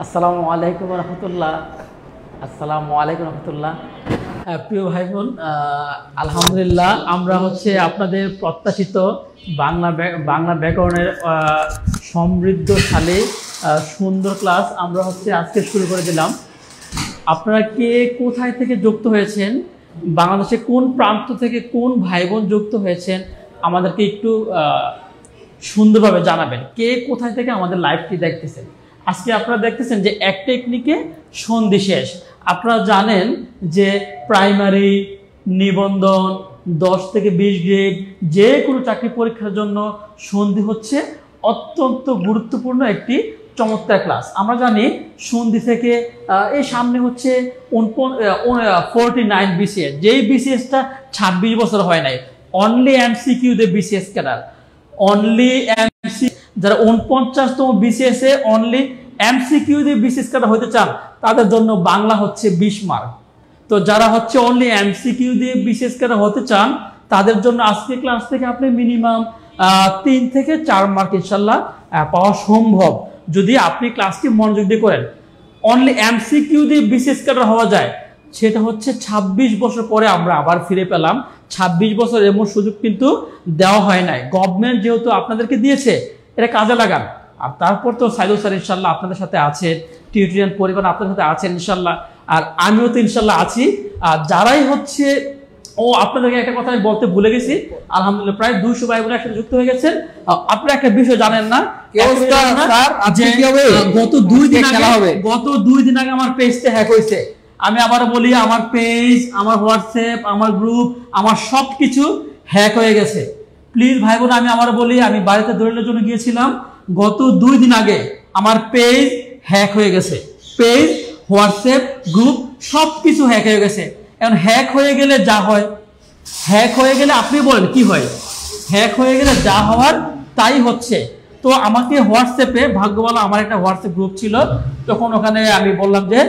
আসসালামু আলাইকুম রহমতুল্লাহ। আসসালামু আলাইকুম রহমতুল্লাহ। প্রিয় ভাই বোন, আলহামদুলিল্লাহ আমরা আপনাদের প্রত্যাশিত বাংলা ব্যাকরণের সমৃদ্ধশালী সুন্দর ক্লাস আমরা আজকে শুরু করে দিলাম। আপনারা কে কোথায় থেকে যুক্ত হয়েছেন, বাংলাদেশে কোন প্রান্ত থেকে কোন ভাই বোন যুক্ত হয়েছেন আমাদেরকে একটু সুন্দরভাবে জানাবেন। কে কোথায় থেকে আমাদের লাইভটি দেখতেছেন। আজকে আপনারা দেখতেছেন যে এক টেকনিকে সন্ধি শেষ। আপনারা জানেন যে প্রাইমারি নিবন্ধন 10 থেকে 20 গ্রেড যে কোনো চাকরি পরীক্ষার জন্য সন্ধি অত্যন্ত গুরুত্বপূর্ণ একটি চমৎকার ক্লাস। আমরা জানি সন্ধি থেকে এই সামনে 49 বিসিএস, যেই বিসিএসটা 26 বছর হয় নাই। অনলি এমসিকিউ দিয়ে বিসিএস ক্যাডার, অনলি এমসি যারা 49তম বিসিএস এ অনলি এমসিকিউ দিয়ে বিসিএস ক্যাডার হতে চান তাদের জন্য বাংলা 20 মার্ক। তো যারা অনলি এমসিকিউ দিয়ে বিসিএস ক্যাডার হতে চান তাদের জন্য আজকে ক্লাস থেকে আপনি মিনিমাম 3 থেকে 4 মার্ক ইনশাল্লাহ পাওয়া সম্ভব যদি আপনি ক্লাসটি মনোযোগ দিয়ে করেন। অনলি এমসিকিউ দিয়ে বিসিএস ক্যাডার হওয়া যায়, সেটা 26 বছর পরে আমরা আবার ফিরে পেলাম। 26 বছর এমন সুযোগ কিন্তু দেওয়া হয় নাই। গভর্নমেন্ট যেহেতু আপনাদেরকে দিয়েছে, এটা কাজে লাগান। আর তারপর তো সাইদুল স্যার ইনশাল্লাহ আপনাদের সাথে আছেন, টিউটোরিয়াল পরিবার আপনাদের সাথে আছেন ইনশাল্লাহ, আর আমিও তো ইনশাল্লাহ আছি। আর যারাই আপনাদেরকে একটা কথা আমি বলতে ভুলে গেছি, আলহামদুলিল্লাহ প্রায় 200 ভাই বোন একসাথে যুক্ত হয়ে গেছেন। আপনারা একটা বিষয় জানেন না, গত 2 দিন আগে আমার পেজটা হ্যাক হয়েছে। আমি আবার বলি, আমার পেজ, আমার হোয়াটসঅ্যাপ, আমার গ্রুপ, আমার সবকিছু হ্যাক হয়ে গেছে। প্লিজ ভাই বোন, আমি আবার বলি, আমি বাড়িতে দলিলের জন্য গিয়েছিলাম, গত 2 দিন আগে আমার পেজ হ্যাক হয়ে গেছে। পেজ, হোয়াটসঅ্যাপ, গ্রুপ সবকিছু হ্যাক হয়ে গেছে। এখন হ্যাক হয়ে গেলে যা হয়, হ্যাক হয়ে গেলে আপনি বলেন কি হয়? হ্যাক হয়ে গেলে যা হওয়ার তাই হচ্ছে। তো আমাকে হোয়াটসঅ্যাপে, ভাগ্য ভালো আমার একটা হোয়াটসঅ্যাপ গ্রুপ ছিল, তখন ওখানে আমি বললাম যে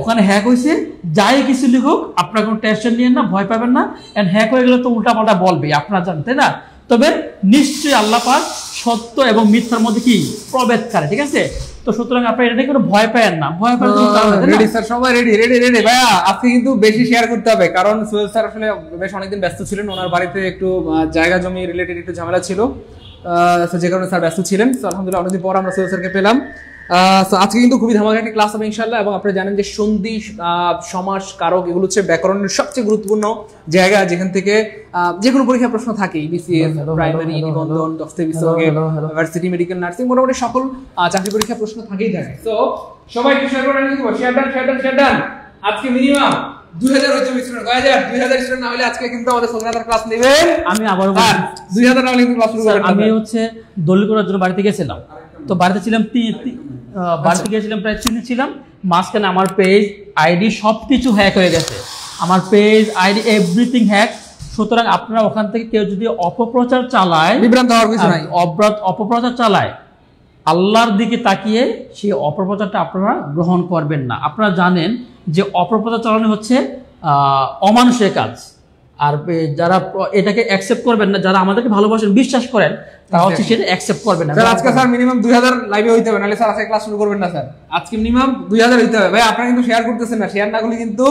ওখানে হ্যাক হয়েছে, যাই কিছু লিখুক আপনার কোনো টেনশন নিয়েন না, ভয় পাবেন না। এন্ড হ্যাক হয়ে গেলে তো উল্টাপাল্টা বলবে, আপনারা জানেন তাই না? তবে নিশ্চয়ই আল্লাহ পাক সত্য এবং মিথ্যার মধ্যে কি প্রভেদ করে, ঠিক আছে? তো সুতরাং আপনারা এটা নিয়ে কোনো ভয় পাবেন না। ভয় পাবেন রেডি স্যার, সবাই রেডি রেডি রেডি। ভাইয়া আজকে কিন্তু বেশি শেয়ার করতে হবে, কারণ সোহেল স্যার আসলে বেশ অনেকদিন ব্যস্ত ছিলেন। ওনার বাড়িতে একটু জায়গা জমি রিলেটেড একটু ঝামেলা ছিল, যে কারণে স্যার ব্যস্ত ছিলেন। তো আলহামদুলিল্লাহ অনেকদিন পর আমরা সোহেল স্যারকে পেলাম। আজকে কিন্তু খুবই ধামাকা একটা ক্লাস হবে ইনশাআল্লাহ। এবং আপনারা জানেন যে সন্ধি, সমাস, কারক এগুলো ব্যাকরণের সবচেয়ে গুরুত্বপূর্ণ জায়গা, যেখান থেকে যে কোনো পরীক্ষার প্রশ্ন থাকেই। বিসিএস, প্রাইমারি, নিবন্ধন, 10 থেকে 20 ইউনিভার্সিটি, মেডিকেল, নার্সিং, মোটামুটি সকল চাকরি পরীক্ষার প্রশ্ন থাকেই থাকে। তো সবাই একটু শেয়ার করে নিতে পারো, শেয়ার ডান। আজকে মিনিমাম 2000 হইতে স্টুডেন্ট, 2000 স্টুডেন্ট না হলে আজকে কিন্তু আমাদের সোনাদার ক্লাস নেবেন। আমি আবার 2000 না হলে কিন্তু ক্লাস শুরু করবেন। আমি দলিল করার জন্য বাড়িতে গেছিলাম, তো বাড়িতে ছিলাম বাড়িতে গিয়েছিলাম, প্রায় 3 দিন ছিলাম। মাঝখানে আমার পেজ, আইডি সবকিছু হ্যাক হয়ে গেছে। আমার পেজ, আইডি, এভরিথিং হ্যাক। সুতরাং আপনারা ওখান থেকে কেউ যদি অপপ্রচার চালায়, বিভ্রান্ত হওয়ার কিছু নাই। অপপ্রচার চালায়, আল্লাহর দিকে তাকিয়ে সেই অপপ্রচারটা আপনারা গ্রহণ করবেন না। আপনারা জানেন যে অপপ্রচার চালানো অমানুষের কাজ। আর যারা এটাকে অ্যাকসেপ্ট করবেন না, যারা আমাদেরকে ভালোবাসেন, বিশ্বাস করেন, তারা সেটা অ্যাকসেপ্ট করবেন না। স্যার আজকে স্যার মিনিমাম 2000 লাইভে হইতে হবে, নাহলে স্যার আজকে ক্লাস শুরু করবেন না। স্যার আজকে মিনিমাম 2000 হইতে হবে। ভাই আপনারা কিন্তু শেয়ার করতেছেন না, শেয়ার না করলে কিন্তু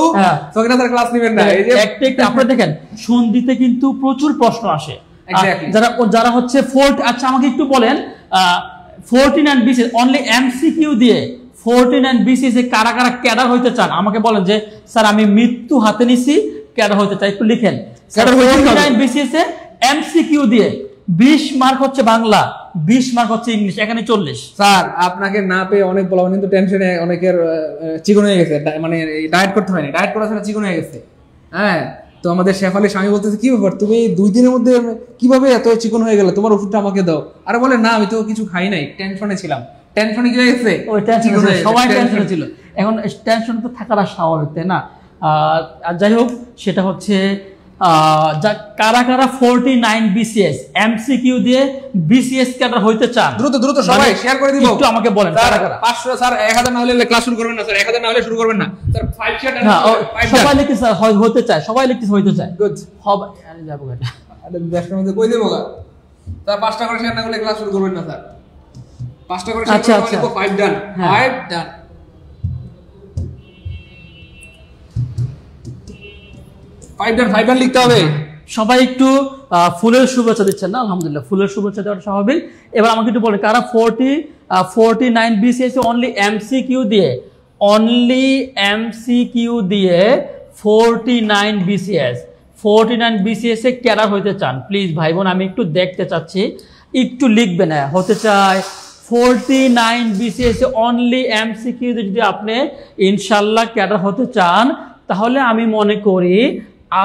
সকিনা স্যার ক্লাস নেবেন না। এই যে একটা আপনারা দেখেন, সন্ধিতে কিন্তু প্রচুর প্রশ্ন আসে। যারা 4, আচ্ছা আমাকে একটু বলেন, 49 বিসিএস অনলি এমসিকিউ দিয়ে 49 বিসিএস এ কারা কারা ক্যাডার হইতে চান আমাকে বলেন যে স্যার আমি মৃত্যু হাতে নিছি, ক্যাডার হইতে চাই। একটু লিখেন, 49 বিসিএস এ এমসিকিউ দিয়ে 20 মার্ক বাংলা, 20 মার্ক ইংলিশ, এখানে 40। স্যার আপনাকে না পেয়ে অনেক বলা, কিন্তু টেনশনে অনেকের চিকন হয়ে গেছে, মানে ডায়েট করতে হয়নি, ডায়েট করা ছাড়া চিকন হয়ে গেছে। হ্যাঁ, তো আমাদের শেফ আলী স্বামী বলতেছে কি ব্যাপার, তুমি 2 দিনের মধ্যে কিভাবে এত চিকন হয়ে গেল, তোমার ওষুধটা আমাকে দাও। আরে বলে না, আমি তো কিছু খাই নাই, টেনশনে ছিলাম। টেনশনে কি হয়ে গেছে? ওই টেনশন, সবাই টেনশনে ছিল। এখন টেনশন তো থাকাটা স্বাভাবিক, তাই না? আর যাই হোক, সেটা কারা কারা 49 বিসিএস এমসিকিউ দিয়ে বিসিএস ক্যাডার হইতে চান, দ্রুত দ্রুত সবাই শেয়ার করে দিব। একটু আমাকে বলেন কারা কারা। 500 স্যার 1000 না হলে ক্লাস শুরু করবেন না স্যার, 1000 না হলে শুরু করবেন না স্যার। 5 শেয়ার সবাই লিখতে স্যার হইতে চায়, সবাই লিখতে হইতে চায়। গুড হবে, আমি যাব এটা। আরে 10টার মধ্যে কই দেবো গা স্যার? 5টা করে শেয়ার না করলে ক্লাস শুরু করবেন না স্যার। 5টা করে আচ্ছা আচ্ছা 5 ডান 5 ডান। ফাইভ ডান লিখতে হবে। সবাই একটু ফুলের শুভেচ্ছা দিচ্ছেন না? আলহামদুলিল্লাহ, ফুলের শুভেচ্ছা দেওয়াটা স্বাভাবিক। এবার আমাকে একটু বলে কারা 49 BCS অনলি এমসিকিউ দিয়ে 49 BCS এ ক্যাডার হইতে চান? প্লিজ ভাই বোন আমি একটু দেখতে চাচ্ছি, একটু লিখবেন। হ্যাঁ, হতে চাই 49 BCS এ অনলি এমসিকিউ দিয়ে যদি আপনি ইনশাল্লাহ ক্যাডার হতে চান, তাহলে আমি মনে করি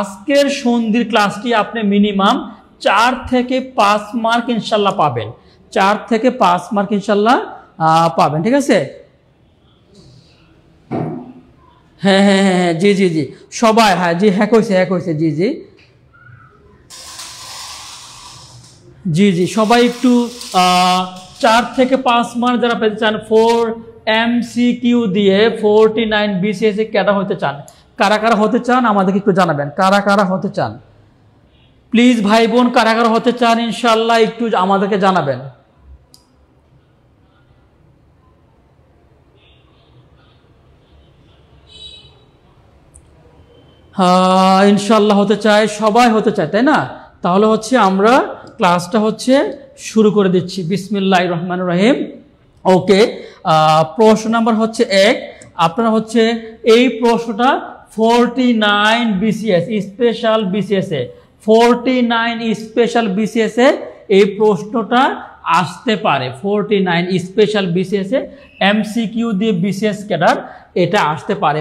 আজকের সন্ধির ক্লাসটি আপনি মিনিমাম 4 থেকে 5 মার্ক ইনশাল্লাহ পাবেন। 4 থেকে 5 মার্ক ইনশাল্লাহ পাবেন, ঠিক আছে? হ্যাঁ হ্যাঁ হ্যাঁ জি জি জি সবাই, হ্যাঁ জি হ্যাক হয়েছে জি জি জি জি সবাই একটু 4 থেকে 5 মার্ক যারা পেতে চান 4 MCQ দিয়ে 49 BCS এ ক্যাডার হতে চান, কারা কারা হতে চান আমাদেরকে একটু জানাবেন। কারা কারা হতে চান প্লিজ ভাই বোন, কারা কারা হতে চান ইনশাল্লাহ একটু আমাদেরকে জানাবেন। ইনশাল্লাহ হতে চায়, সবাই হতে চায়, তাই না? তাহলে হচ্ছে আমরা ক্লাসটা হচ্ছে শুরু করে দিচ্ছি। বিসমিল্লাহির রহমানির রহিম। ওকে, প্রশ্ন নাম্বার হচ্ছে 1। আপনারা হচ্ছে এই প্রশ্নটা 49 BCS স্পেশাল BCS এ 49 স্পেশাল BCS এ এই প্রশ্নটা আসতে পারে। 49 স্পেশাল BCS এ এমসিকিউ দিয়ে BCS ক্যাডার এটা আসতে পারে।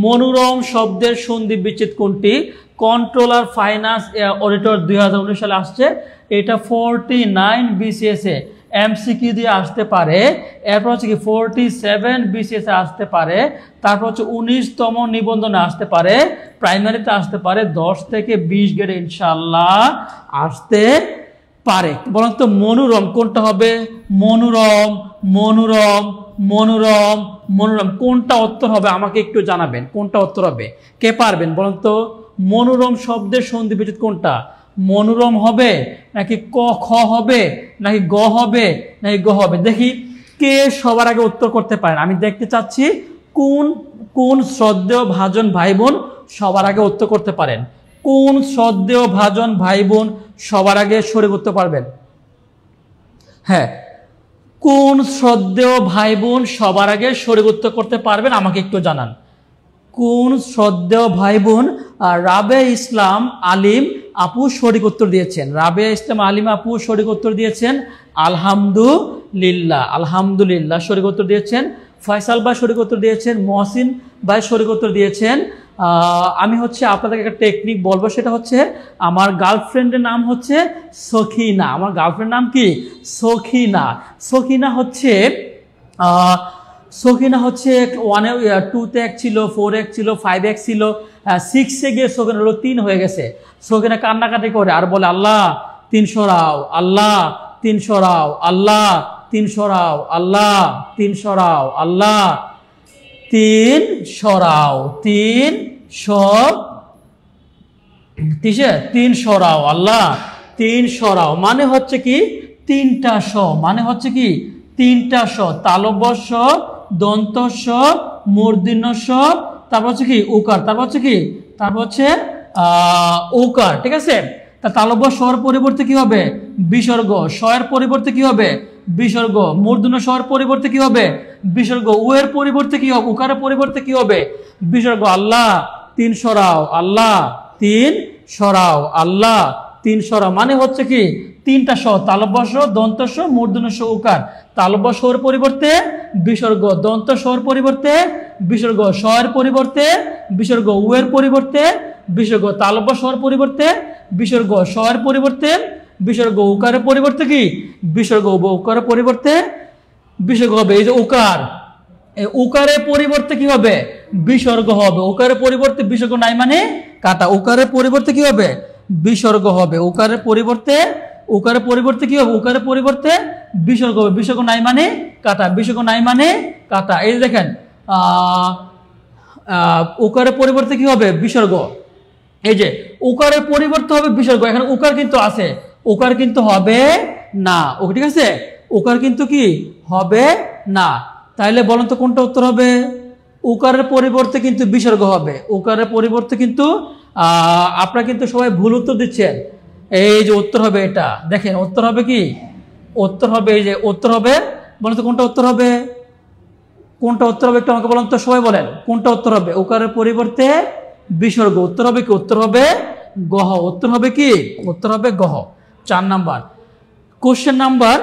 মনোরম শব্দের সন্ধি বিচ্ছেদ কোনটি? কন্ট্রোলার ফাইন্যান্স অডিটর 2019 সালে আসছে, এটা 49 BCS এ এমসিকিউ দিয়ে আসতে পারে। এরপর হচ্ছে কি 47 BCS এ আসতে পারে। তারপর হচ্ছে 19তম নিবন্ধনে আসতে পারে, প্রাইমারিতে আসতে পারে, 10 থেকে 20 গ্রেডে ইনশাআল্লাহ আসতে পারে। বরং তো মনোরম কোনটা হবে? মনোরম কোনটা উত্তর হবে আমাকে একটু জানাবেন। কোনটা উত্তর হবে? কে পারবেন বলুন তো? মনোরম শব্দের সন্ধি বিচ্ছেদ কোনটা? মনোরম হবে নাকি খ হবে নাকি গ হবে নাকি গ হবে? দেখি কে সবার আগে উত্তর করতে পারেন। আমি দেখতে চাচ্ছি কোন শ্রদ্ধেয় ভাজন ভাই বোন সবার আগে উত্তর করতে পারেন। কোন শ্রদ্ধেয় ভাজন ভাই বোন সবার আগে সরে করতে পারবেন? হ্যাঁ, কোন শ্রদ্ধেয় ভাই বোন সবার আগে সঠিক উত্তর করতে পারবেন আমাকে একটু জানান। কোন শ্রদ্ধেয় ভাই বোন? রাবেয়া ইসলাম আলিম আপু সঠিক উত্তর দিয়েছেন। রাবেয়া ইসলাম আলিম আপু সঠিক উত্তর দিয়েছেন। আলহামদুলিল্লাহ সঠিক উত্তর দিয়েছেন। ফয়সাল ভাই সঠিক উত্তর দিয়েছেন। মহসিন ভাই সঠিক উত্তর দিয়েছেন। আমি হচ্ছে আপনাদেরকে একটা টেকনিক বলবো, সেটা হচ্ছে আমার গার্লফ্রেন্ডের নাম হচ্ছে সখিনা। আমার গার্লফ্রেন্ড নাম কি? সখিনা। সখিনা হচ্ছে 1 2-তে 1 ছিল, 4 ছিল, 5 ছিল, 6-এ গিয়ে সখিনা হলো 3 হয়ে গেছে। সখিনা কান্নাকাটি করে আর বলে আল্লাহ 3 সরাও, আল্লাহ 3 সরাও, আল্লাহ 3 সরাও, আল্লাহ 3 সরাও, আল্লাহ 3 সরাও, 3 সরাও, আল্লাহ 3 সরাও মানে হচ্ছে কি 3টা স, মানে হচ্ছে কি 3টা স, তালব্য স, দন্ত স, মূর্ধন্য স, তারপর হচ্ছে কি উকার, তারপর হচ্ছে উকার, ঠিক আছে? তা তালব্য স্বর পরিবর্তে কি হবে? বিসর্গ। স্বর পরিবর্তে কি হবে? বিসর্গ। মূর্ধন্য স্বর পরিবর্তে কি হবে? বিসর্গ। উ এর পরিবর্তে কি হবে? উকারের পরিবর্তে কি হবে? বিসর্গ। আল্লাহ 3 সরাও, আল্লাহ 3 সরাও, আল্লাহ 3 সরাও মানে হচ্ছে কি 3টা স, তালব্য স, দন্ত স, মূর্ধন্য স, উকার। তালব্য স্বর পরিবর্তে বিসর্গ, দন্ত স্বর পরিবর্তে বিসর্গ, স্বর পরিবর্তে বিসর্গ, উ এর পরিবর্তে বিসর্গ, তালব্য স্বর পরিবর্তে বিসর্গ, স্বর পরিবর্তে বিসর্গ, উকারের পরিবর্তে কি বিসর্গ, উকারের পরিবর্তে বিসর্গ হবে। এই যে উকার, এই উকারের পরিবর্তে কি হবে? বিসর্গ হবে। উকারের পরিবর্তে বিসর্গ নাই মানে কাটা। উকারের পরিবর্তে কি হবে? বিসর্গ হবে। উকারের পরিবর্তে কি হবে? উকারের পরিবর্তে বিসর্গ হবে। বিসর্গ নাই মানে কাটা, বিসর্গ নাই মানে কাটা। এই যে দেখেন উকারের পরিবর্তে কি হবে? বিসর্গ। এই যে উকারের পরিবর্তে হবে বিসর্গ। এখানে উকার কিন্তু আছে, উকার কিন্তু হবে না। ঠিক আছে, উকার কিন্তু কি হবে না। তাইলে বলেন তো কোনটা উত্তর হবে? উকারের পরিবর্তে কিন্তু বিসর্গ হবে। উকারের পরিবর্তে কিন্তু আপনারা কিন্তু সবাই ভুল উত্তর দিচ্ছেন। এই যে উত্তর হবে এটা, দেখেন উত্তর হবে কি? উত্তর হবে এই যে উত্তর হবে, বলেন তো কোনটা উত্তর হবে? কোনটা উত্তর হবে একটু আমাকে বলেন তো, সবাই বলেন কোনটা উত্তর হবে? উকারের পরিবর্তে বিসর্গ। উত্তর হবে কি? উত্তর হবে গহ। উত্তর হবে কি? উত্তর হবে গহ। 4 number. Question number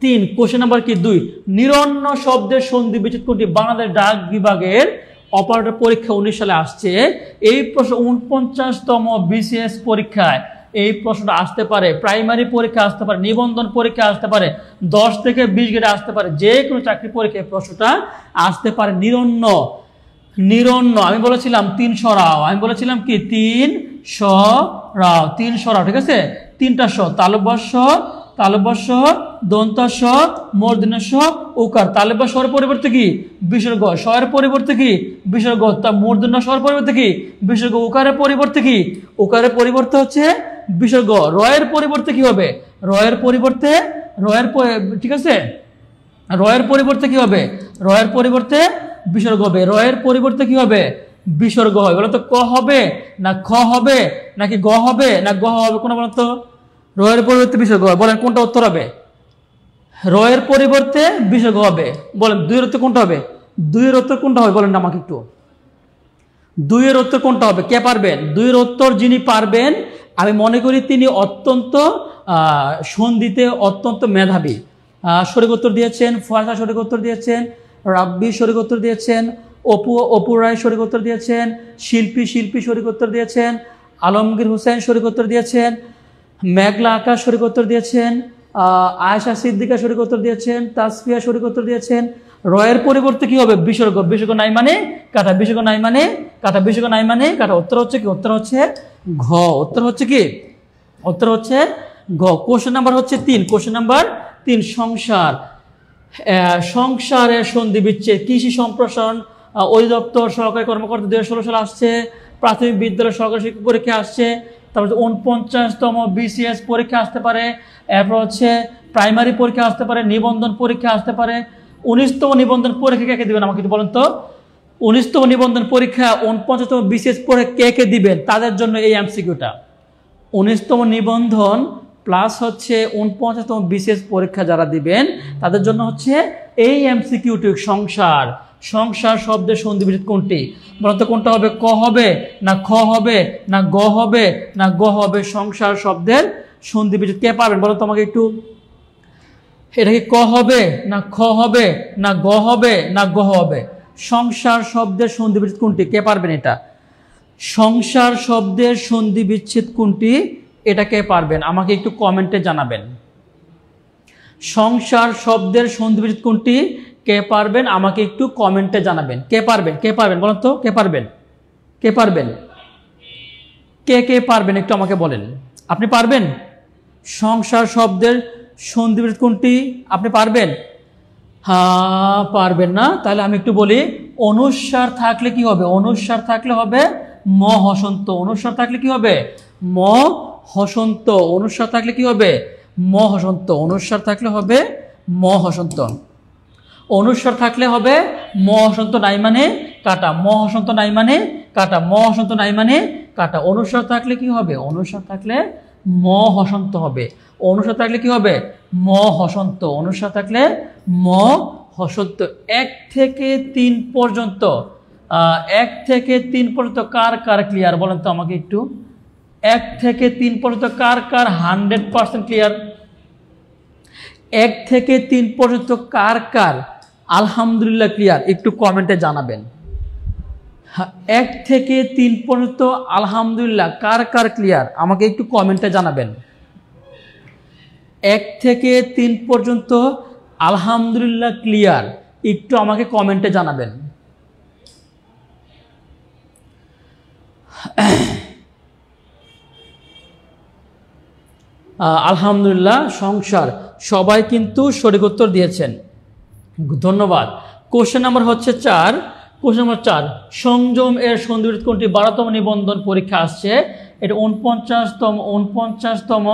3, question number কি 2, নিরন্ন শব্দের সন্ধি বিচ্ছেদ কোনটি? বাংলাদেশ ডাক বিভাগের অপারেটর পরীক্ষা 19 সালে আসছে। এই প্রশ্ন 49তম বিসিএস পরীক্ষায় এই প্রশ্নটা আসতে পারে, প্রাইমারি পরীক্ষা আসতে পারে, নিবন্ধন পরীক্ষা আসতে পারে, 10 থেকে 20 গ্রেডে আসতে পারে, যে কোনো চাকরি পরীক্ষায় প্রশ্নটা আসতে পারে। নিরন্ন, নিরন্ন আমি বলেছিলাম 3 সরাও, আমি বলেছিলাম কি 3 সরাও, 3 সরাও, ঠিক আছে? 3টা স, তালব্য তালব্য দন্ত স, মূর্ধন্য স, উকার। তালব্য স্বর পরিবর্তে কি? বিসর্গ। স্বরের পরিবর্তে কি? বিসর্গ। তা মূর্ধন্য স্বর পরিবর্তে কি? বিসর্গ। উকারের পরিবর্তে কি? উকারের পরিবর্তে হচ্ছে বিসর্গ। রয়ের পরিবর্তে কি হবে? রয়ের পরিবর্তে ঠিক আছে, রয়ের পরিবর্তে কি হবে? রয়ের পরিবর্তে বিসর্গ হবে। রয়ের পরিবর্তে কি হবে? বিসর্গ হবে। বলো তো ক হবে না খ হবে নাকি গ হবে না গ হবে? কোন বলো তো? রয়ের পরিবর্তে বিসর্গ হবে। বলেন কোনটা উত্তর হবে? রয়ের পরিবর্তে বিসর্গ হবে। বলেন 2 এর উত্তর কোনটা হবে? 2 এর উত্তর কোনটা হবে বলেন আমাকে একটু। 2 এর উত্তর কোনটা হবে? কে পারবেন? 2 এর উত্তর যিনি পারবেন আমি মনে করি তিনি অত্যন্ত সন্ধিতে অত্যন্ত মেধাবী। সঠিক উত্তর দিয়েছেন ফয়সা, সঠিক উত্তর দিয়েছেন রাব্বি, সঠিক উত্তর দিয়েছেন অপু রায়, সঠিক উত্তর দিয়েছেন শিল্পী সঠিক উত্তর দিয়েছেন আলমগীর হোসেন, সঠিক উত্তর দিয়েছেন মেঘলা আকাশ, সঠিক উত্তর দিয়েছেন আয়েশা সিদ্দিকা, সঠিক উত্তর দিয়েছেন তাসফিয়া, সঠিক উত্তর দিয়েছেন। রয়ের পরিবর্তে কি হবে? বিসর্গ। বিসর্গ নাই মানে কাটা, বিসর্গ নাই মানে কাটা, বিসর্গ নাই মানে কাটা। উত্তর হচ্ছে কি? উত্তর হচ্ছে ঘ। উত্তর হচ্ছে কি? উত্তর হচ্ছে ঘ। কোশ্চেন নাম্বার হচ্ছে 3, কোশ্চেন নাম্বার 3, সংসার। সংসারের সন্ধি বিচ্ছেদ। কৃষি সম্প্রসারণ অধিদপ্তর সহকারী কর্মকর্তা 2016 সালে আসছে। প্রাথমিক বিদ্যালয় সহকারী শিক্ষক পরীক্ষা আসছে। তারপর 49তম বিসিএস পরীক্ষা আসতে পারে। এরপর হচ্ছে প্রাইমারি পরীক্ষা আসতে পারে, নিবন্ধন পরীক্ষা আসতে পারে। 19তম নিবন্ধন পরীক্ষা কে কে দিবেন আমাকে একটু বলেন তো? 19তম নিবন্ধন পরীক্ষা 49তম বিসিএস পরীক্ষা কে কে দিবেন? তাদের জন্য এই এমসিকিউটা। 19তম নিবন্ধন প্লাস হচ্ছে 49তম বিসিএস পরীক্ষা যারা দিবেন তাদের জন্য হচ্ছে এই এমসিকিউটি। সংসার, সংসার শব্দের সন্ধি বিচ্ছেদ কোনটি? বলতো কোনটা হবে? ক হবে না খ হবে না গ হবে না গ হবে? সংসার শব্দের সন্ধি বিচ্ছেদ কে পারবেন বলো তো আমাকে একটু? এটা কি ক হবে না খ হবে না গ হবে না গ হবে? সংসার শব্দের সন্ধি বিচ্ছেদ কোনটি? কে পারবেন এটা? সংসার শব্দের সন্ধি বিচ্ছেদ কোনটি? এটা কে পারবেন আমাকে একটু কমেন্টে জানাবেন। সংসার শব্দের সন্ধি বিচ্ছেদ কোনটি? কে পারবেন আমাকে একটু কমেন্টে জানাবেন। কে পারবেন? কে পারবেন বলেন তো? কে পারবেন? কে পারবেন? কে কে পারবেন একটু আমাকে বলেন। আপনি পারবেন? সংসার শব্দের সন্ধি বিচ্ছেদ কোনটি? আপনি পারবেন? হ্যাঁ, পারবেন না? তাহলে আমি একটু বলি, অনুস্বার থাকলে কি হবে? অনুস্বার থাকলে হবে ম হসন্ত। অনুস্বার থাকলে কি হবে? ম হসন্ত। অনুস্বার থাকলে কি হবে? ম হসন্ত। অনুস্বার থাকলে হবে ম হসন্ত। অনুস্বার থাকলে হবে ম হসন্ত নাই মানে কাটা, ম হসন্ত নাই মানে কাটা, ম হসন্ত নাই মানে কাটা। অনুস্বার থাকলে কি হবে? অনুস্বার থাকলে ম হসন্ত হবে। অনুস্বার থাকলে কি হবে? ম হসন্ত। অনুস্বার থাকলে ম হসন্ত। 1 থেকে 3 পর্যন্ত 1 থেকে 3 পর্যন্ত কার কার ক্লিয়ার বলেন তো আমাকে একটু? 1 থেকে 3 পর্যন্ত কার কার 100% ক্লিয়ার? 1 থেকে 3 পর্যন্ত কার কার আলহামদুলিল্লাহ ক্লিয়ার? একটু কমেন্টে জানাবেন। 1 থেকে 3 পর্যন্ত আলহামদুলিল্লাহ কার কার ক্লিয়ার আমাকে একটু কমেন্টে জানাবেন। 1 থেকে 3 পর্যন্ত আলহামদুলিল্লাহ ক্লিয়ার একটু আমাকে কমেন্টে জানাবেন। আলহামদুলিল্লাহ সংসার সবাই কিন্তু সঠিক উত্তর দিয়েছেন, ধন্যবাদ। কোশ্চেন নাম্বার হচ্ছে 4, কোশ্চেন নাম্বার 4, সংযম এর সন্ধিবিচ্ছেদ কোনটি 12তম নিবন্ধন পরীক্ষা আসছে? এটা 49তম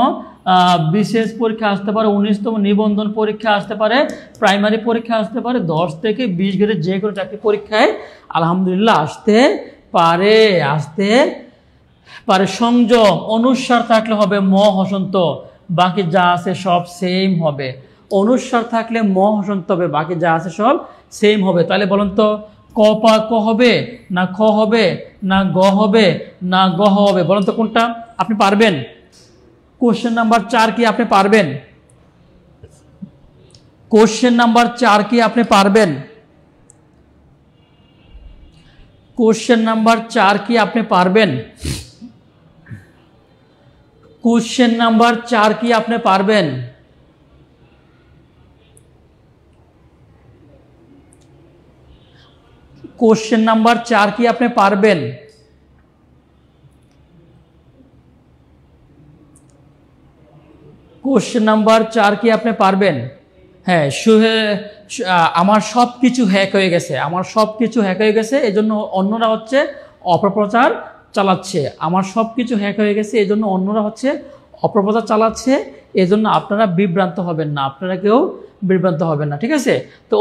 বিশেষ পরীক্ষা আসতে পারে, 19তম নিবন্ধন পরীক্ষা আসতে পারে, প্রাইমারি পরীক্ষা আসতে পারে, 10 থেকে 20 গ্রেডের যে কোনো চাকরি পরীক্ষায় আলহামদুলিল্লাহ আসতে পারে। সংযম অনুস্বার থাকলে হবে ম হসন্ত, বাকি যা আছে সব সেম হবে। অনুস্বার থাকলে ম হসন্ত হবে, বাকি যা আছে সব সেম হবে। তাহলে বলুন তো ক হবে না খ হবে না গ হবে না গ হবে? বলুন তো কোনটা আপনি পারবেন? কোশ্চেন নাম্বার 4 কি আপনি পারবেন? কোশ্চেন নাম্বার 4 কি আপনি পারবেন? কোশ্চেন নাম্বার 4 কি আপনি পারবেন? কোশ্চেন নাম্বার 4 কি আপনি পারবেন? কোশ্চেন নাম্বার 4 কি আপনি পারবেন? কোশ্চেন নাম্বার 4 কি আপনি পারবেন? হ্যাঁ, আমার সব কিছু হ্যাক হয়ে গেছে, আমার সব কিছু হ্যাক হয়ে গেছে, এজন্য অন্যরা হচ্ছে অপপ্রচার চালাচ্ছে। আমার সব কিছু হ্যাক হয়ে গেছে, এজন্য অন্যরা হচ্ছে অপপ্রচার চালাচ্ছে, এজন্য আপনারা বিভ্রান্ত হবেন না, আপনারা কেউ বিভ্রান্ত হবেন না, ঠিক আছে? তো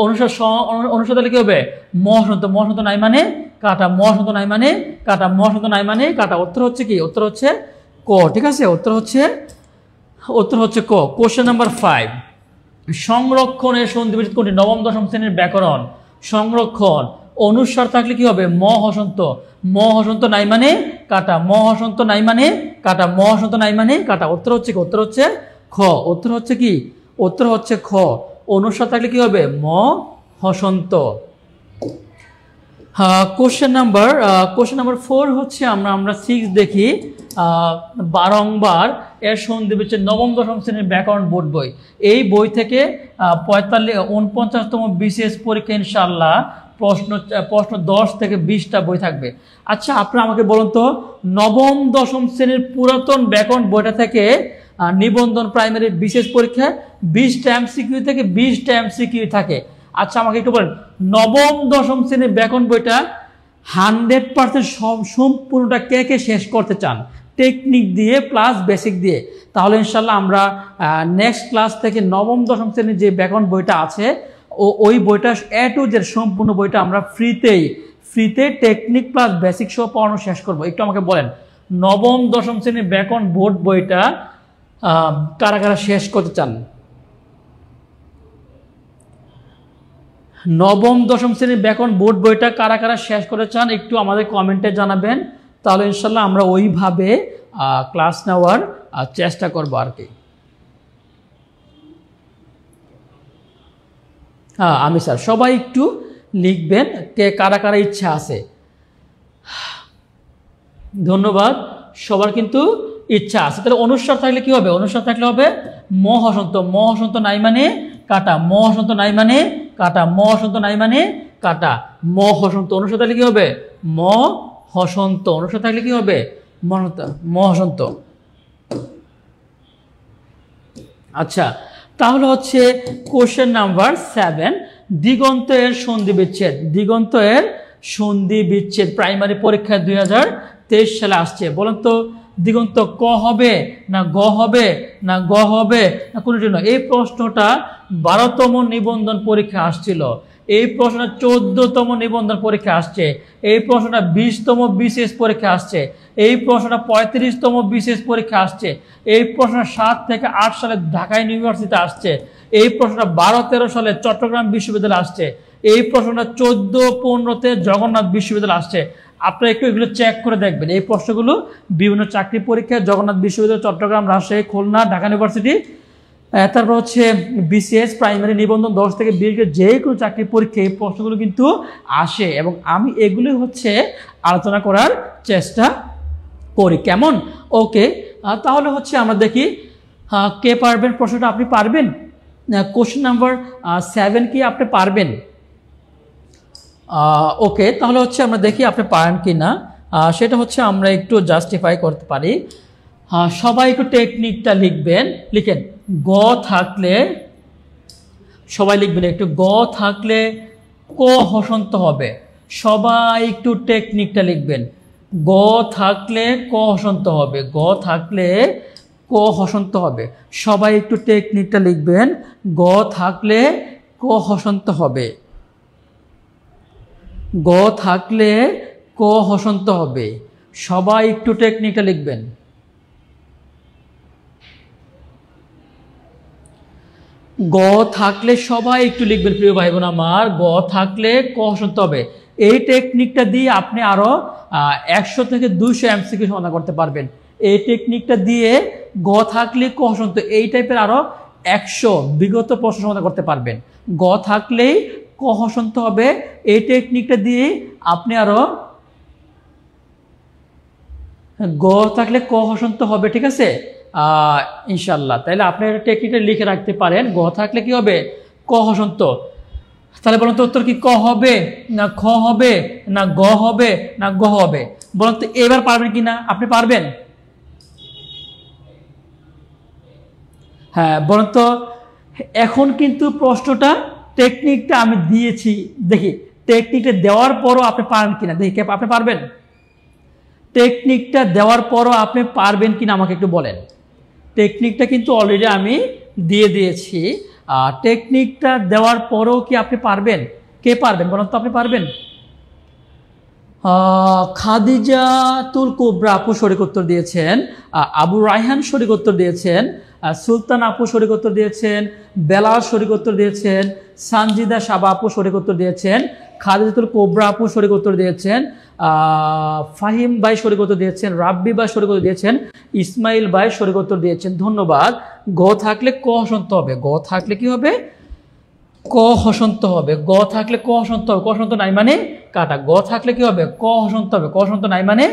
অনুসারে কি হবে? মহাসন্ত নাই মানে কাটা, মহাসন্ত নাই মানে কাটা, মহাসন্ত নাই মানে কাটা। উত্তর হচ্ছে কি? উত্তর হচ্ছে ক, ঠিক আছে? উত্তর হচ্ছে ক। কোশ্চেন নাম্বার 5, সংরক্ষণের সন্ধিবিচ্ছেদ কোনটি? নবম দশম শ্রেণীর ব্যাকরণ। সংরক্ষণ অনুস্বার থাকলে কি হবে? ম হসন্ত, ম হসন্ত নাই মানে কাটা, ম হসন্ত নাই মানে কাটা, ম হসন্ত নাই মানে কাটা। উত্তর হচ্ছে কি? উত্তর হচ্ছে খ। উত্তর হচ্ছে কি? উত্তর হচ্ছে খ। অনুস্বার থাকলে কি হবে? ম হসন্ত। কোশ্চেন নাম্বার 4 হচ্ছে আমরা 6 দেখি। বারংবার এর সন্ধিবিচ্ছেদ নবম দশম শ্রেণীর ব্যাকরণ বোর্ড বই। এই বই থেকে 49তম বিশেষ পরীক্ষা ইনশাআল্লাহ প্রশ্ন 10 থেকে 20টা বই থাকবে। আচ্ছা, আপনারা আমাকে বলুন তো, নবম দশম শ্রেণীর পুরাতন ব্যাকরণ বইটা থেকে নিবন্ধন প্রাইমারি বিশেষ পরীক্ষায় 20টা এমসিকিউ থেকে 20টা এমসিকিউ থাকে। আচ্ছা, আমাকে একটু বলেন, নবম দশম শ্রেণীর ব্যাকরণ বইটা 100% সম্পূর্ণটা কে শেষ করতে চান? টেকনিক দিয়ে প্লাস বেসিক দিয়ে। তাহলে ইনশাল্লাহ আমরা নেক্সট ক্লাস থেকে নবম দশম শ্রেণীর যে ব্যাকরণ বইটা আছে ওই বইটা A to Z সম্পূর্ণ বইটা আমরা ফ্রিতে টেকনিক প্লাস বেসিক সহ পড়ানো শেষ করব। একটু আমাকে বলেন, নবম দশম শ্রেণীর ব্যাকরণ বোর্ড বইটা কারা কারা শেষ করতে চান? নবম দশম শ্রেণীর ব্যাকরণ বোর্ড বইটা কারা কারা শেষ করতে চান একটু আমাদের কমেন্টে জানাবেন। তাহলে ইনশাল্লাহ আমরা ওইভাবে ক্লাস নেওয়ার চেষ্টা করব আর কি। হ্যাঁ, আমি স্যার, সবাই একটু লিখবেন কে কারা কারা ইচ্ছা আছে। ধন্যবাদ, সবার কিন্তু ইচ্ছা আছে। তাহলে অনুস্বার থাকলে কি হবে? অনুস্বার থাকলে হবে ম হসন্ত, ম হসন্ত নাই মানে কাটা, ম হসন্ত নাই মানে কাটা, ম হসন্ত নাই মানে কাটা, ম হসন্ত। অনুস্বার থাকলে কি হবে? ম হসন্ত। অনুস্বার থাকলে কি হবে? ম হসন্ত। আচ্ছা, তাহলে হচ্ছে কোশ্চেন নাম্বার 7, দিগন্ত এর সন্ধি বিচ্ছেদ। দিগন্ত এর সন্ধি বিচ্ছেদ প্রাইমারি পরীক্ষায় 2023 সালে আসছে। বলেন তো, দিগন্ত ক হবে না গ হবে না গ হবে না কোনটি নয়? এই প্রশ্নটা 12তম নিবন্ধন পরীক্ষা আসছিল, এই প্রশ্নটা 14তম নিবন্ধন পরীক্ষা আসছে, এই প্রশ্নটা 20তম বিশেষ পরীক্ষা আসছে, এই প্রশ্নটা 35তম বিশেষ পরীক্ষা আসছে, এই প্রশ্নটা 7 থেকে 8 সালে ঢাকা ইউনিভার্সিটিতে আসছে, এই প্রশ্নটা 12-13 সালে চট্টগ্রাম বিশ্ববিদ্যালয়ে আসছে, এই প্রশ্নটা 14-15-তে জগন্নাথ বিশ্ববিদ্যালয়ে আসছে। আপনারা একটু এগুলো চেক করে দেখবেন। এই প্রশ্নগুলো বিভিন্ন চাকরি পরীক্ষায় জগন্নাথ বিশ্ববিদ্যালয়, চট্টগ্রাম, রাজশাহী, খুলনা, ঢাকা ইউনিভার্সিটি, তারপর হচ্ছে বিসিএস প্রাইমারি নিবন্ধন 10 থেকে 20 যে কোনো চাকরি পরীক্ষায় এই প্রশ্নগুলো কিন্তু আসে, এবং আমি এগুলো হচ্ছে আলোচনা করার চেষ্টা করি। কেমন? ওকে, তাহলে হচ্ছে আমরা দেখি কে পারবেন। প্রশ্নটা আপনি পারবেন? কোশ্চেন নাম্বার 7 কি আপনি পারবেন? ওকে, তাহলে হচ্ছে আমরা দেখি আপনি পারেন কি না, সেটা হচ্ছে আমরা একটু জাস্টিফাই করতে পারি। সবাই একটু টেকনিকটা লিখবেন। লিখেন, গ থাকলে সবাই লিখবেন একটু, গ থাকলে ক হসন্ত হবে। সবাই একটু টেকনিকটা লিখবেন। গ থাকলে ক হসন্ত হবে, গ থাকলে ক হসন্ত হবে। সবাই একটু টেকনিকটা লিখবেন। গ থাকলে ক হসন্ত হবে, গ থাকলে ক হসন্ত হবে। সবাই একটু টেকনিকটা লিখবেন। গ থাকলে সবাই একটু লিখবেন প্রিয় ভাই বোন আমার, গ থাকলে ক হসন্ত হবে। এই টেকনিকটা দিয়ে আপনি আরো 100 থেকে 200 এমসিকিউ সমাধান করতে পারবেন। এই টেকনিকটা দিয়ে গ থাকলে ক হসন্ত এই টাইপের আরো 100 বিগত প্রশ্ন সমাধান করতে পারবেন। গ থাকলেই ক হসন্ত হবে, এই টেকনিকটা দিয়ে আপনি আরো গ থাকলে ক হসন্ত হবে, ঠিক আছে ইনশাল্লাহ। তাহলে আপনি টেকনিকটা লিখে রাখতে পারেন, গ থাকলে কি হবে ক হসন্ত। তাহলে বলুন তো উত্তর কি ক হবে না খ হবে না গ হবে না গ হবে? বলুন তো এবার পারবেন কি না? আপনি পারবেন? হ্যাঁ বলুন তো। এখন কিন্তু প্রশ্নটা টেকনিকটা আমি দিয়েছি, দেখি টেকনিকটা দেওয়ার পরও আপনি পারেন কিনা, দেখি আপনি পারবেন? টেকনিকটা দেওয়ার পরও আপনি পারবেন কিনা আমাকে একটু বলেন। টেকনিকটা কিন্তু অলরেডি আমি দিয়ে দিয়েছি, টেকনিকটা দেওয়ার পরও কি আপনি পারবেন? কে পারবেন বলুন তো? আপনি পারবেন? খাদিজাতুল কুবরা আপু সঠিক উত্তর দিয়েছেন, আবু রায়হান সঠিক উত্তর দিয়েছেন, সুলতান আপু সঠিক উত্তর দিয়েছেন, বেলাল সঠিক উত্তর দিয়েছেন, সানজিদা সাবা আপু সঠিক উত্তর দিয়েছেন, খাদিজাতুল কুবরা আপু সঠিক উত্তর দিয়েছেন, ফাহিম ভাই সঠিক উত্তর দিয়েছেন, রাব্বি ভাই সঠিক উত্তর দিয়েছেন, ইসমাইল ভাই সঠিক উত্তর দিয়েছেন। ধন্যবাদ। গ থাকলে ক হসন্ত হবে, গ থাকলে কি হবে ক হসন্ত হবে, গ থাকলে ক হসন্ত হবে, ক হসন্ত নাই মানে কাটা। গ থাকলে কি হবে ক হসন্ত হবে, ক হসন্ত নাই মানে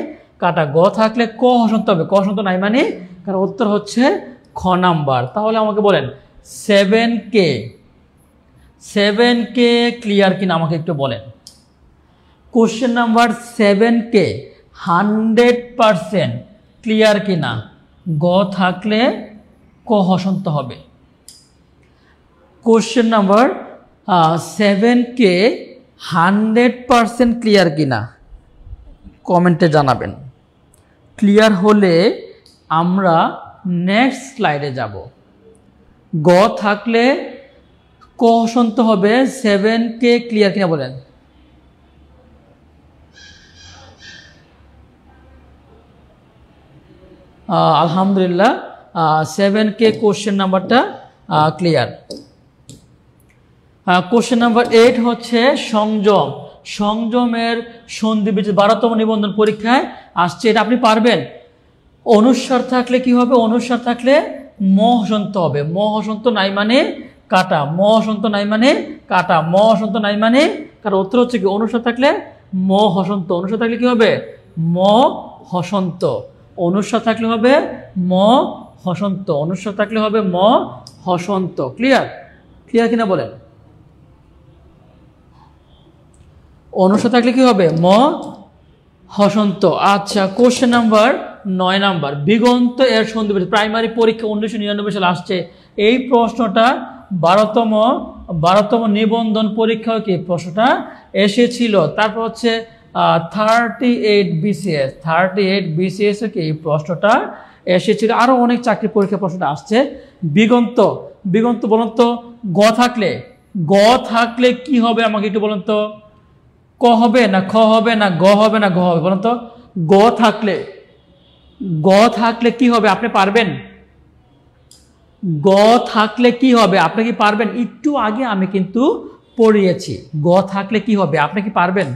কাটা। গ থাকলে ক হসন্ত হবে, ক হসন্ত নাই মানে কারণ উত্তর হচ্ছে খ নাম্বার। তাহলে আমাকে বলেন 7K ক্লিয়ার কিনা আমাকে একটু বলেন। কোশ্চেন নাম্বার 7K 100% ক্লিয়ার কিনা? গ থাকলে ক হসন্ত হবে। কোশ্চেন নাম্বার 7K 100% ক্লিয়ার কিনা কমেন্টে জানাবেন। ক্লিয়ার হলে আমরা নেক্সট স্লাইডে যাব। গ থাকলে ক হসন্ত হবে, 7K ক্লিয়ার কিনা বলেন। আলহামদুলিল্লাহ 7K কোশ্চেন নাম্বারটা ক্লিয়ার। কোশ্চেন নাম্বার 8 হচ্ছে সংযম। সংযমের সন্ধি বিচ্ছেদ 12তম নিবন্ধন পরীক্ষায় আসছে, এটা আপনি পারবেন। অনুস্বার থাকলে কি হবে? অনুস্বার থাকলে ম হসন্ত হবে, ম হসন্ত নাই মানে কাটা, ম হসন্ত নাই মানে কাটা, ম হসন্ত নাই মানে কারণ উত্তর হচ্ছে কি অনুস্বার থাকলে ম হসন্ত। অনুস্বার থাকলে কি হবে ম হসন্ত, অনুস্বার থাকলে হবে ম হসন্ত, অনুস্বার থাকলে হবে ম হসন্ত। ক্লিয়ার? ক্লিয়ার কিনা বলেন। অনুস্বার থাকলে কি হবে ম হসন্ত। আচ্ছা কোশ্চেন নাম্বার 9 নাম্বার, দিগন্ত এর সন্ধি বিচ্ছেদ প্রাইমারি পরীক্ষা 1999 সালে আসছে। এই প্রশ্নটা 12তম নিবন্ধন পরীক্ষা কি প্রশ্নটা এসেছিল। তারপর হচ্ছে 38 BCS কি এই প্রশ্নটা এসেছিল। আরো অনেক চাকরি পরীক্ষা প্রশ্নটা আসছে। দিগন্ত বলুন তো গ থাকলে কি হবে আমাকে একটু বলুন তো। ক হবে না খ হবে না গ হবে না ঘ হবে বলুন তো। গ থাকলে কি হবে? আপনি পারবেন? গ থাকলে কি হবে? আপনি কি পারবেন? একটু আগে আমি কিন্তু পড়িয়েছি, গ থাকলে কি হবে, আপনি কি পারবেন?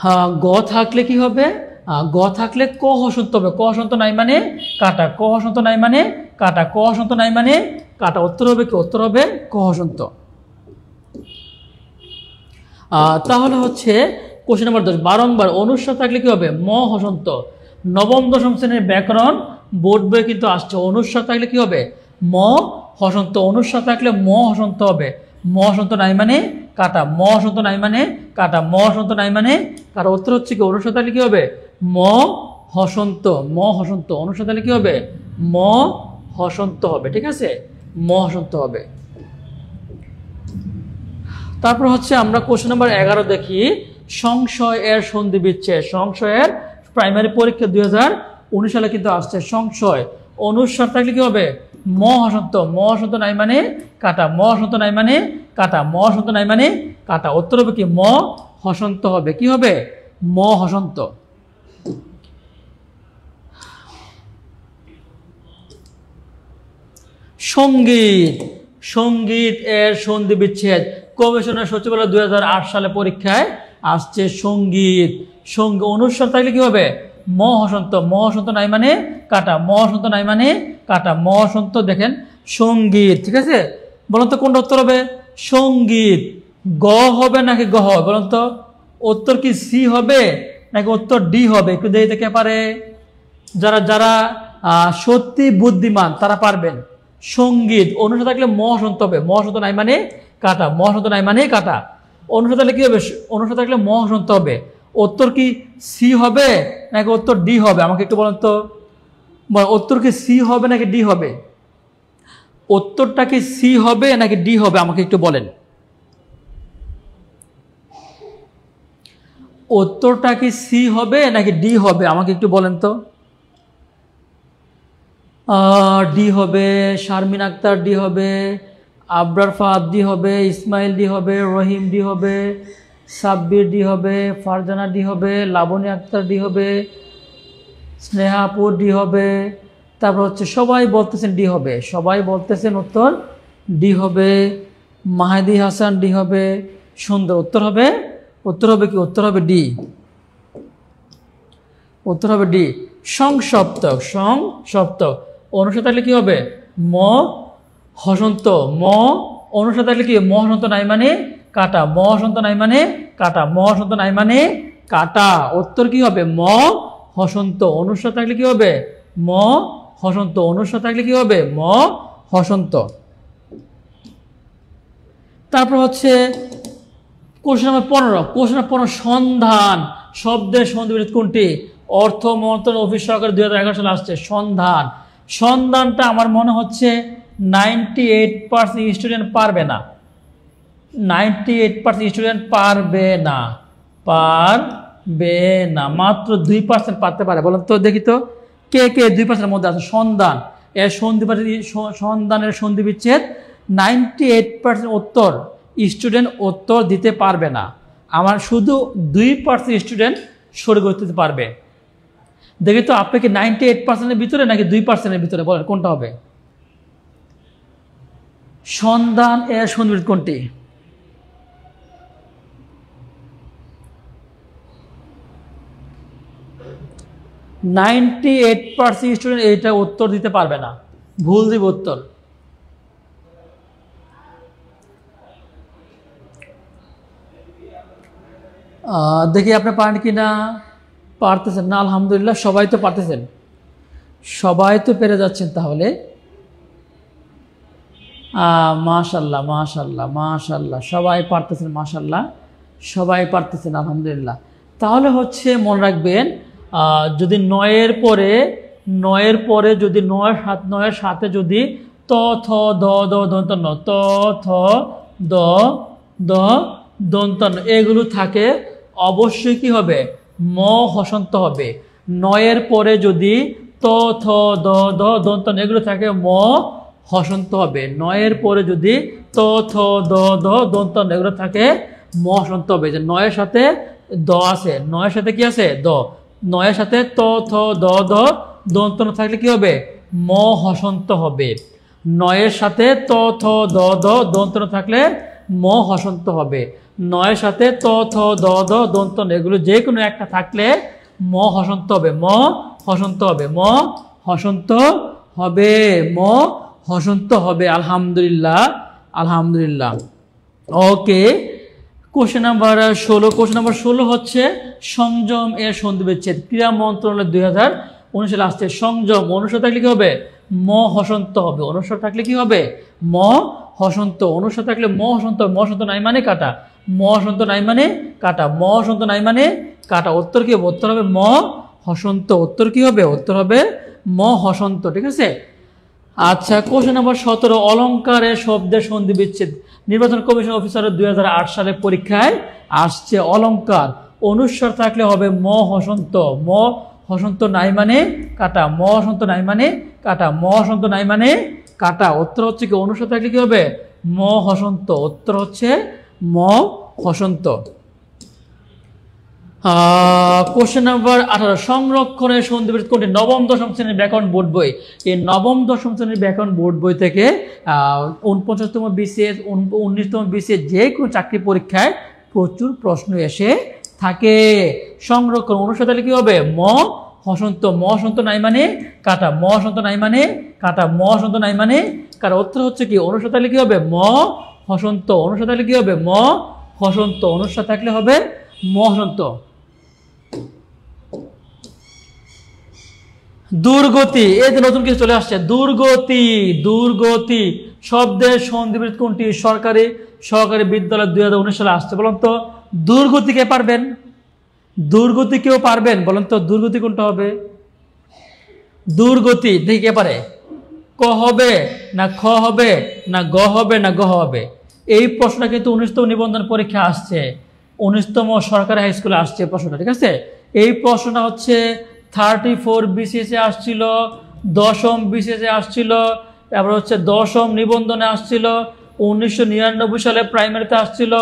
হ্যাঁ গ থাকলে কি হবে? গ থাকলে ক হসন্ত হবে, ক হসন্ত নাই মানে কাটা, ক হসন্ত নাই মানে কাটা, ক হসন্ত নাই মানে কাটা। উত্তর হবে কি? উত্তর হবে ক হসন্ত। তাহলে হচ্ছে কোশ্চেন নাম্বার 10 বারংবার অনুস্বার থাকলে কি হবে ম হসন্ত। নবম দশম শ্রেণীর ব্যাকরণ বোর্ড বই কিন্তু আসছে। অনুস্বার থাকলে কি হবে ম হসন্ত, অনুস্বার থাকলে ম হসন্ত হবে, ম হসন্ত নাই মানে কাটা, ম হসন্ত নাই মানে কাটা, ম হসন্ত নাই মানে কাটা। উত্তর হচ্ছে কি অনুস্বার থাকলে কি হবে ম হসন্ত, ম হসন্ত। অনুস্বার থাকলে কি হবে ম হসন্ত হবে, ঠিক আছে ম হসন্ত হবে। তারপর হচ্ছে আমরা কোশ্চেন নাম্বার 11 দেখি, সংশয় এর সন্ধি বিচ্ছেদ। সংশয়ের প্রাইমারি পরীক্ষা 2019 সালে কিন্তু আসছে। সংশয় অনুস্বার থাকলে কি হবে? ম হসন্ত। ম হসন্ত নাই মানে কাটা, ম হসন্ত নাই মানে কাটা, ম হসন্ত নাই মানে কাটা। উত্তর হবে কি? ম হসন্ত হবে। কি হবে? ম হসন্ত। সঙ্গীত, সঙ্গীত এর সন্ধি বিচ্ছেদ কমিশনের সচিবালয় 2008 সালে পরীক্ষায় আসছে। সঙ্গীত, সঙ্গীত অনুস্বার থাকলে কি হবে? ম হসন্ত। ম হসন্ত নাই মানে কাটা, ম হসন্ত নাই মানে কাটা, ম হসন্ত। দেখেন সঙ্গীত, ঠিক আছে? বলুন তো কোনটা উত্তর হবে? সঙ্গীত। গ হবে নাকি গ হবে বলুন তো? উত্তর কি সি হবে নাকি উত্তর ডি হবে? একটু দেখে দেখতে পারে যারা যারা সত্যি বুদ্ধিমান তারা পারবেন। সঙ্গীত অনুসারে থাকলে ম হসন্ত হবে। ম হসন্ত নাই মানে কাটা, ম হসন্ত নাই মানে কাটা। অনুসারে থাকলে কি হবে? অনুসারে থাকলে ম হসন্ত হবে। উত্তর কি সি হবে নাকি উত্তর ডি হবে? আমাকে একটু বলেন তো, উত্তর কি সি হবে নাকি ডি হবে? উত্তরটা কি সি হবে নাকি ডি হবে? আমাকে একটু বলেন। উত্তরটা কি সি হবে নাকি ডি হবে? আমাকে একটু বলেন তো। ডি হবে, শারমিন আক্তার ডি হবে, আবরার ফাহাদ ডি হবে, ইসমাইল ডি হবে, রহিম ডি হবে, সাব্বির ডি হবে, ফারজানা ডি হবে, লাবনী আক্তার ডি হবে, স্নেহাপুর ডি হবে। তারপর হচ্ছে সবাই বলতেছেন ডি হবে, সবাই বলতেছেন উত্তর ডি হবে। মাহাদি হাসান ডি হবে। সুন্দর, উত্তর হবে, উত্তর হবে কি? উত্তর হবে ডি। উত্তর হবে ডি। সংসপ্তক, সংসপ্তক অনুসারে থাকলে কি হবে? ম হসন্ত। ম অনুসারে থাকলে কি? ম হসন্ত নাই মানে কাটা, ম হসন্ত নাই মানে কাটা, ম হসন্ত নাই মানে কাটা। উত্তর কি হবে? ম হসন্ত। অনুসারে থাকলে কি হবে? ম হসন্ত। অনুসারে থাকলে কি হবে? ম হসন্ত। তারপর হচ্ছে কোশ্চেন নাম্বার 15। কোশ্চেন নাম্বার 15 সন্ধান শব্দের সন্ধি বিচ্ছেদ কোনটি? অর্থ মন্ত্রণালয় অফিস সহকারে 2011 সালে আসছে। সন্ধান, সন্ধানটা আমার মনে হচ্ছে 98% স্টুডেন্ট পারবে না। 98% স্টুডেন্ট পারবে না, পারবে না। মাত্র 2% পারতে পারে। বলুন তো দেখি তো কে কে 2% মধ্যে আছে? সন্ধান এর সন্ধি, সন্ধানের সন্ধি বিচ্ছেদ 98% উত্তর স্টুডেন্ট উত্তর দিতে পারবে না। আমার শুধু 2% স্টুডেন্ট সরে করতে পারবে। দেখি তো আপনি কি 98%-এর ভিতরে নাকি 2%-এর ভিতরে? বলেন কোনটা হবে? সন্ধান এর সন্ধি বিচ্ছেদ কোনটি? %98 স্টুডেন্ট এইটা উত্তর দিতে পারবে না, ভুল দিব উত্তর। দেখি আপনি পারেন কি না। পারতেছেন না? আলহামদুলিল্লাহ, সবাই তো পারতেছেন, সবাই তো পেরে যাচ্ছেন তাহলে। মাশাল্লাহ মাশাল্লাহ মাশাল্লাহ, সবাই পারতেছেন, মাশাল্লাহ সবাই পারতেছেন, আলহামদুলিল্লাহ। তাহলে হচ্ছে মনে রাখবেন, যদি 9-এর পরে যদি 9-এর সাথে যদি ত থ দ দ দন্ত ন, ত থ দ দ দন্ত ন এগুলো থাকে, অবশ্যই কি হবে? ম হসন্ত হবে। 9-এর পরে যদি ত থ দ দ দন্ত ন এগুলো থাকে, ম হসন্ত হবে। 9-এর পরে যদি ত থ দ দ দন্ত ন এগুলো থাকে, ম হসন্ত হবে। যে 9-এর সাথে দ আছে, 9-এর সাথে কি আছে? দ। 9-এর সাথে ত থ দ দ দন্ত ন থাকলে কি হবে? ম হসন্ত হবে। 9-এর সাথে ত থ দ দ দন্ত ন থাকলে ম হসন্ত হবে। 9-এর সাথে ত থ দ দ দন্ত ন এগুলো যে কোনো একটা থাকলে ম হসন্ত হবে, ম হসন্ত হবে, ম হসন্ত হবে, ম হসন্ত হবে। আলহামদুলিল্লাহ আলহামদুলিল্লাহ। ওকে, কোশ্চেন নাম্বার 16। কোশ্চেন নাম্বার 16 হচ্ছে সংযম এর সন্ধি বিচ্ছেদ। ক্রীড়া মন্ত্রণালয় 2019 সালে আসছে। সংযম অনুসার থাকলে কি হবে? ম হসন্ত হবে। অনুসার থাকলে কি হবে? ম হসন্ত। অনুসার থাকলে ম হসন্ত। ম হসন্ত নাই মানে কাটা, ম হসন্ত নাই মানে কাটা, ম হসন্ত নাই মানে কাটা। উত্তর কি হবে? উত্তর হবে ম হসন্ত। উত্তর কি হবে? উত্তর হবে ম হসন্ত। ঠিক আছে। আচ্ছা, কোশ্চেন নাম্বার 17, অলংকারের শব্দের সন্ধি বিচ্ছেদ। নির্বাচন কমিশন অফিসারের 2008 সালে পরীক্ষায় আসছে অলংকার অনুস্বার থাকলে হবে ম হসন্ত। ম হসন্ত নাই মানে কাটা, ম হসন্ত নাই মানে কাটা, ম হসন্ত নাই মানে কাটা। উত্তর হচ্ছে কি অনুস্বার থাকলে কি হবে ম হসন্ত। উত্তর হচ্ছে ম হসন্ত। কোশ্চেন নাম্বার 18, সংরক্ষণের সন্ধি বিচ্ছেদ কোনটি? নবম দশম শ্রেণীর ব্যাকরণ বোর্ড বই। এই নবম দশম শ্রেণীর ব্যাকরণ বোর্ড বই থেকে 49তম বিসিএস 19তম বিসিএস যে কোনো চাকরি পরীক্ষায় প্রচুর প্রশ্ন এসে থাকে। সংরক্ষণ অনুসারে তাহলে কি হবে ম হসন্ত। ম হসন্ত নাই মানে কাটা, ম হসন্ত নাই মানে কাটা, ম হসন্ত নাই মানে কাটা। উত্তর হচ্ছে কি অনুসারে তাহলে কি হবে ম হসন্ত। অনুসারে তাহলে কি হবে ম হসন্ত। অনুসারে থাকলে হবে ম হসন্ত। দুর্গতি, এই যে নতুন কিছু চলে আসছে। দুর্গতি, দুর্গতি শব্দের সন্ধি বিচ্ছেদ কোনটি? সরকারি বিদ্যালয় 2019 সালে আসছে। বলুন তো দুর্গতি কে পারবেন? দুর্গতি কেউ পারবেন? বলুন তো দুর্গতি কোনটা হবে? দুর্গতি দেখি কে পারে? ক হবে না খ হবে না গ হবে না গ হবে? এই প্রশ্নটা কিন্তু 19তম নিবন্ধন পরীক্ষা আসছে, 19তম সরকারি হাই স্কুলে আসছে প্রশ্নটা, ঠিক আছে? এই প্রশ্নটা হচ্ছে 34 বিসিএসে আসছিল, 10ম বিসিএসে আসছিল, তারপর হচ্ছে 10ম নিবন্ধনে আসছিল, 1999 সালে প্রাইমারিতে আসছিল।